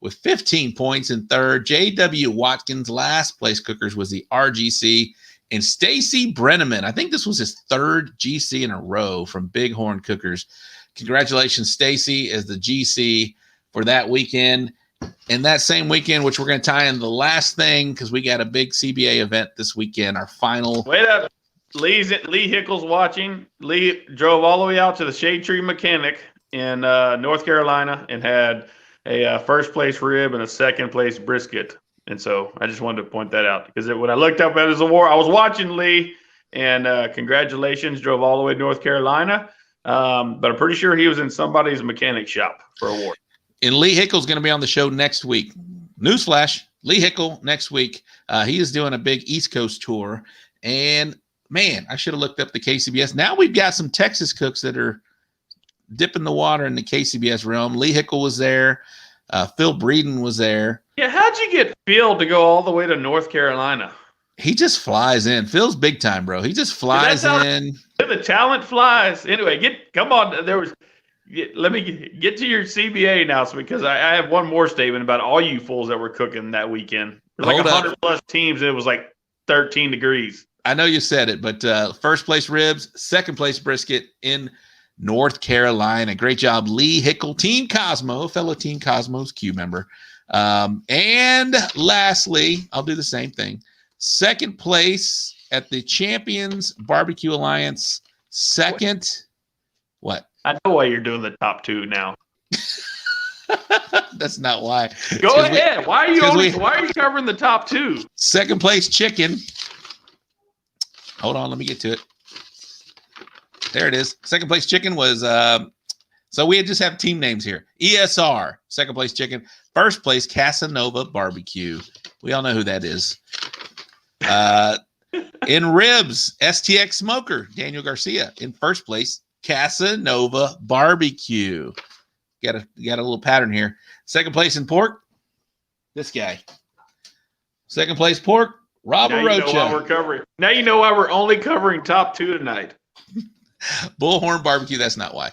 with 15 points in third. J.W. Watkins, last place cookers, was the RGC. And Stacy Brenneman, I think this was his third GC in a row from Bighorn Cookers. Congratulations, Stacy, as the GC for that weekend. And that same weekend, which we're going to tie in the last thing because we got a big CBA event this weekend, our final. Wait up. Lee Hickle's watching. Lee drove all the way out to the Shade Tree Mechanic in North Carolina and had a first place rib and a second place brisket. And so I just wanted to point that out because when I looked up at his award, I was watching Lee, and congratulations, drove all the way to North Carolina. But I'm pretty sure he was in somebody's mechanic shop for award. And Lee Hickle's going to be on the show next week. Newsflash, Lee Hickle next week. He is doing a big East Coast tour. And, man, I should have looked up the KCBS. Now we've got some Texas cooks that are dipping the water in the KCBS realm. Lee Hickle was there. Phil Breeden was there. Yeah, how'd you get Phil to go all the way to North Carolina? He just flies in. Phil's big time, bro. He just flies in. The talent flies. Anyway, come on. Let me get to your CBA announcement because I have one more statement about all you fools that were cooking that weekend. There's like 100 plus teams. And it was like 13 degrees. I know you said it, but first place ribs, second place brisket in North Carolina. Great job, Lee Hickle, Team Cosmo, fellow Team Cosmos Q member. And lastly, I'll do the same thing. Second place at the Champions Barbecue Alliance. What? I know why you're doing the top 2 now. That's not why. Go ahead. Why are you covering the top 2? Second place chicken. Hold on, let me get to it. There it is. Second place chicken was so we just have team names here. ESR, second place chicken. First place Casanova Barbecue. We all know who that is. In ribs, STX Smoker, Daniel Garcia. In first place, Casanova Barbecue. Got a little pattern here. Second place in pork, this guy. Second place pork, Rob Rocha. Now you know why we're only covering top 2 tonight. Bullhorn Barbecue, that's not why.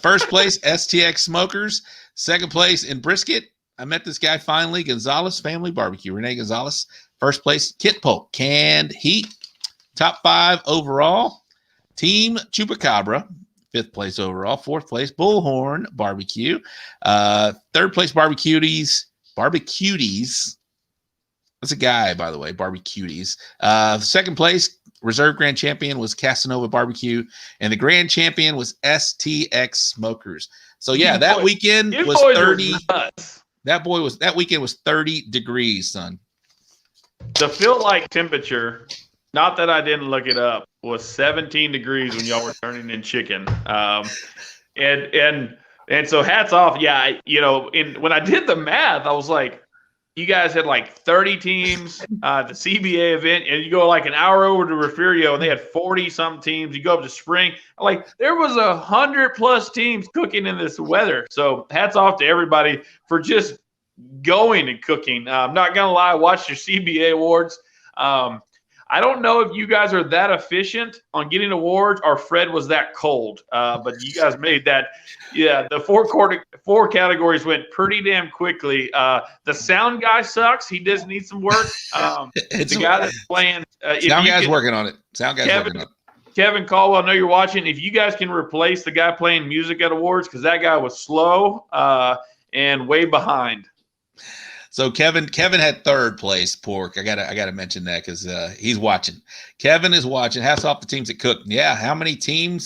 First place, STX Smokers. Second place in brisket, I met this guy finally, Gonzalez Family Barbecue, Renee Gonzalez. First place, Kit Polk, Canned Heat. Top 5 overall, Team Chupacabra. Fifth place overall. Fourth place, Bullhorn Barbecue. Third place, Barbecuties. That's a guy, by the way, Barbecuties. Second place, Reserve Grand Champion was Casanova Barbecue, and the Grand Champion was STX Smokers. So yeah, that weekend was 30. That weekend was 30 degrees, son. The feel-like temperature, not that I didn't look it up, was 17 degrees when y'all were turning in chicken. And so hats off. Yeah, when I did the math, I was like, you guys had like 30 teams, the CBA event, and you go like an hour over to Refugio, and they had 40-some teams. You go up to Spring, like there was 100+ teams cooking in this weather. So hats off to everybody for just going and cooking. I'm not gonna lie, I watched your CBA awards. I don't know if you guys are that efficient on getting awards or Fred was that cold, but you guys made that. Yeah, the four categories went pretty damn quickly. The sound guy sucks. He does need some work. The guy that's playing. Sound guy's working on it. Sound guy's working on it. Kevin Caldwell, I know you're watching. If you guys can replace the guy playing music at awards, because that guy was slow and way behind. So Kevin had third place. Pork. I gotta mention that because he's watching. Kevin is watching. Hats off the teams that cooked. Yeah, how many teams?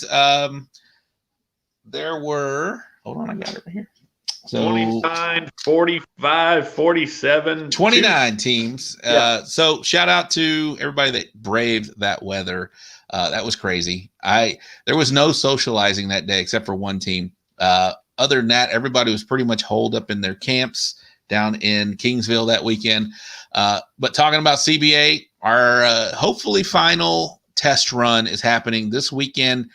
There were. Hold on, I got it right here. So 29, 45, 47. 29 teams. Yeah. So shout out to everybody that braved that weather. That was crazy. There was no socializing that day except for one team. Other than that, everybody was pretty much holed up in their camps down in Kingsville that weekend. But talking about CBA, our hopefully final test run is happening this weekend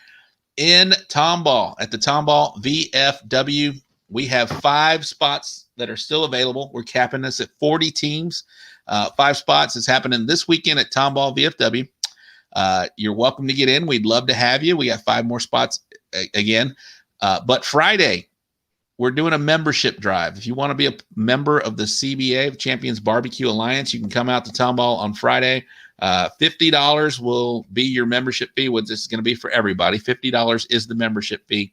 in Tomball at the Tomball VFW. We have 5 spots that are still available. We're capping this at 40 teams. 5 spots is happening this weekend at Tomball VFW. You're welcome to get in. We'd love to have you. We got 5 more spots again. But Friday, we're doing a membership drive. If you want to be a member of the CBA, the Champions Barbecue Alliance, you can come out to Tomball on Friday. $50 will be your membership fee. What this is going to be for everybody. $50 is the membership fee.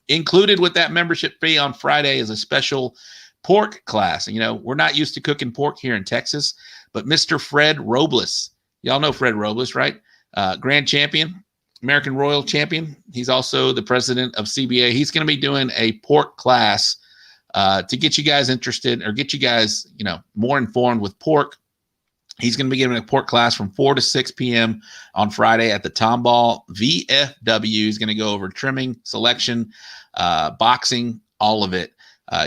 Included with that membership fee on Friday is a special pork class. And, we're not used to cooking pork here in Texas, but Mr. Fred Robles, y'all know Fred Robles, right? Grand champion, American Royal champion. He's also the president of CBA. He's going to be doing a pork class to get you guys interested or get you guys, more informed with pork. He's going to be giving a pork class from 4 to 6 p.m. on Friday at the Tomball VFW. He's going to go over trimming, selection, boxing, all of it.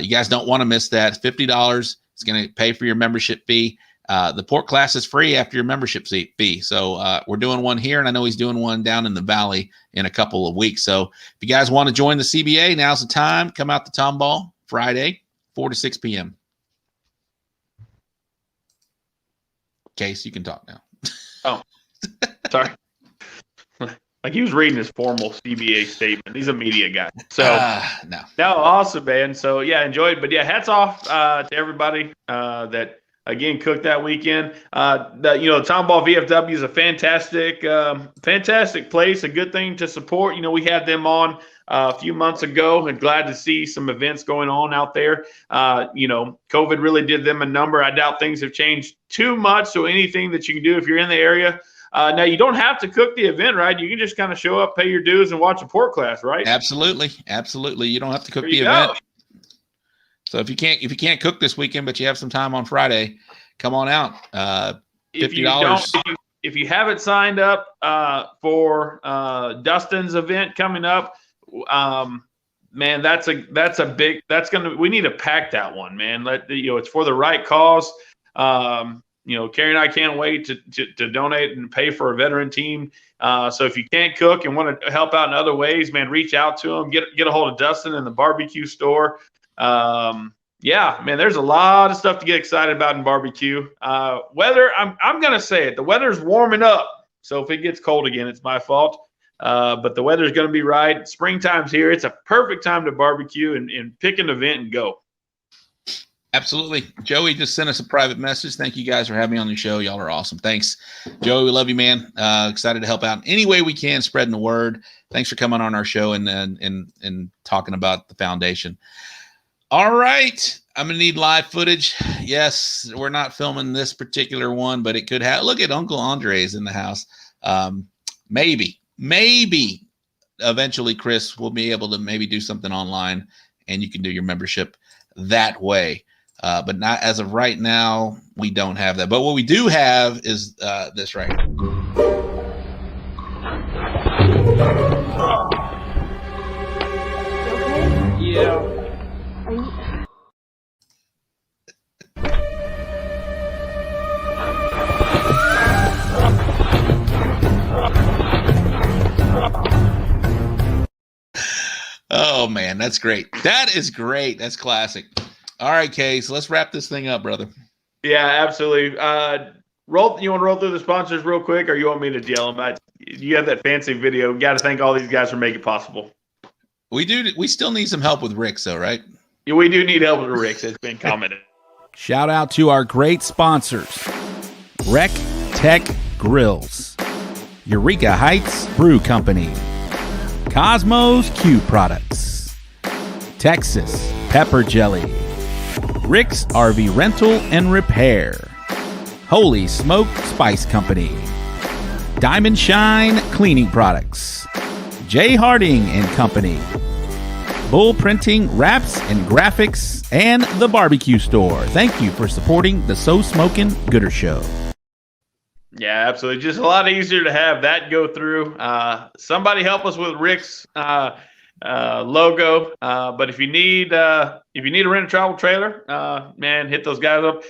You guys don't want to miss that. $50 is going to pay for your membership fee. The pork class is free after your membership fee. So we're doing one here, and I know he's doing one down in the valley in a couple of weeks. So if you guys want to join the CBA, now's the time. Come out to Tomball Friday, 4 to 6 p.m. Case, you can talk now. Oh, sorry. Like he was reading his formal CBA statement. He's a media guy. So no, awesome, man. So yeah, enjoyed. But yeah, hats off to everybody that again cooked that weekend. Tomball VFW is a fantastic place. A good thing to support. We had them on a few months ago, and glad to see some events going on out there. COVID really did them a number. I doubt things have changed too much. So anything that you can do if you're in the area. Now you don't have to cook the event, right? You can just kind of show up, pay your dues, and watch a pork class, right? Absolutely. You don't have to cook the event. So if you can't cook this weekend, but you have some time on Friday, come on out. $50. If you haven't signed up for Dustin's event coming up, man, we need to pack that one, man. It's for the right cause. Carrie and I can't wait to donate and pay for a veteran team. So if you can't cook and want to help out in other ways, man, reach out to them, get a hold of Dustin in the barbecue store. Yeah, man, there's a lot of stuff to get excited about in barbecue. Weather, I'm going to say it. The weather's warming up. So if it gets cold again, it's my fault. But the weather's going to be right. Springtime's here. It's a perfect time to barbecue and pick an event and go. Absolutely. Joey just sent us a private message. Thank you guys for having me on the show. Y'all are awesome. Thanks, Joey. We love you, man. Excited to help out in any way we can, spreading the word. Thanks for coming on our show and talking about the foundation. All right. I'm going to need live footage. Yes, we're not filming this particular one, but it could have. Look at Uncle Andre's in the house. Maybe eventually, Chris, will be able to maybe do something online and you can do your membership that way. But not as of right now, we don't have that. But what we do have is this right here. Yeah. Oh, man, that's great. That is great. That's classic. All right, Case, let's wrap this thing up, brother. Yeah, absolutely. You want to roll through the sponsors real quick, or you want me to yell them? You have that fancy video. Got to thank all these guys for making it possible. We do. We still need some help with Rick, though, right? Yeah, we do need help with Rick. It's been commented. Shout out to our great sponsors, Rec Tech Grills, Eureka Heights Brew Company, Cosmos Q Products, Texas Pepper Jelly, Rick's RV Rental and Repair, Holy Smoke Spice Company, Diamond Shine Cleaning Products, J. Harding and Company, Bull Printing Wraps and Graphics, and The Barbecue Store. Thank you for supporting the So Smokin' Gooder Show. Yeah, absolutely. Just a lot easier to have that go through. Somebody help us with Rick's logo. But if you need to rent a travel trailer, man, hit those guys up.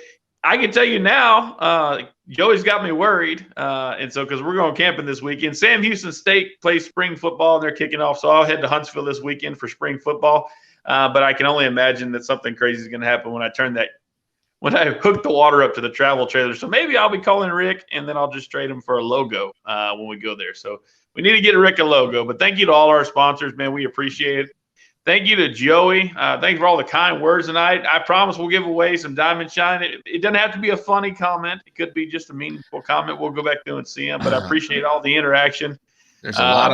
I can tell you now, Joey's got me worried. And so, because we're going camping this weekend, Sam Houston State plays spring football and they're kicking off. So I'll head to Huntsville this weekend for spring football. But I can only imagine that something crazy is going to happen when I hook the water up to the travel trailer. So maybe I'll be calling Rick and then I'll just trade him for a logo when we go there. So we need to get Rick a logo. But thank you to all our sponsors, man. We appreciate it. Thank you to Joey. Thanks for all the kind words tonight. I promise we'll give away some Diamond Shine. It doesn't have to be a funny comment. It could be just a meaningful comment. We'll go back through and see them. But I appreciate all the interaction. There's a lot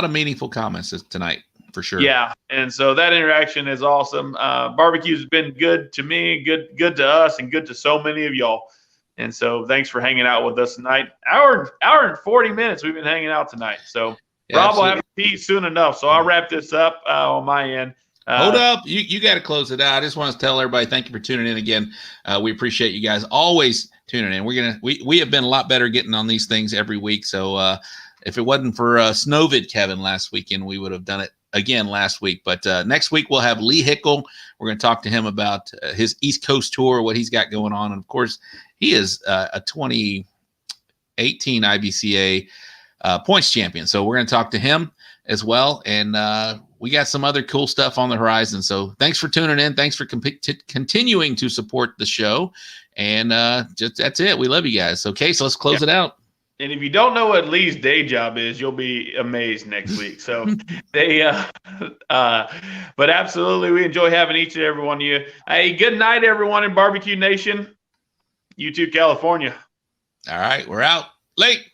of meaningful comments tonight for sure. Yeah, and so that interaction is awesome. Barbecue's been good to me, good to us, and good to so many of y'all. And so thanks for hanging out with us tonight. Hour and 40 minutes we've been hanging out tonight. So. Yeah, Rob will have to pee soon enough, so I'll wrap this up on my end. Hold up. You got to close it out. I just want to tell everybody thank you for tuning in again. We appreciate you guys always tuning in. We have been a lot better getting on these things every week. So if it wasn't for Snowvid Kevin last weekend, we would have done it again last week. But next week we'll have Lee Hickle. We're going to talk to him about his East Coast tour, what he's got going on. And, of course, he is a 2018 IBCA points champion. So we're going to talk to him as well. And we got some other cool stuff on the horizon. So thanks for tuning in. Thanks for continuing to support the show. And that's it. We love you guys. Okay, so let's close it out. And if you don't know what Lee's day job is, you'll be amazed next week. So but absolutely, we enjoy having each and every one of you. Hey, good night, everyone in Barbecue Nation. You too, California. All right, we're out. Late.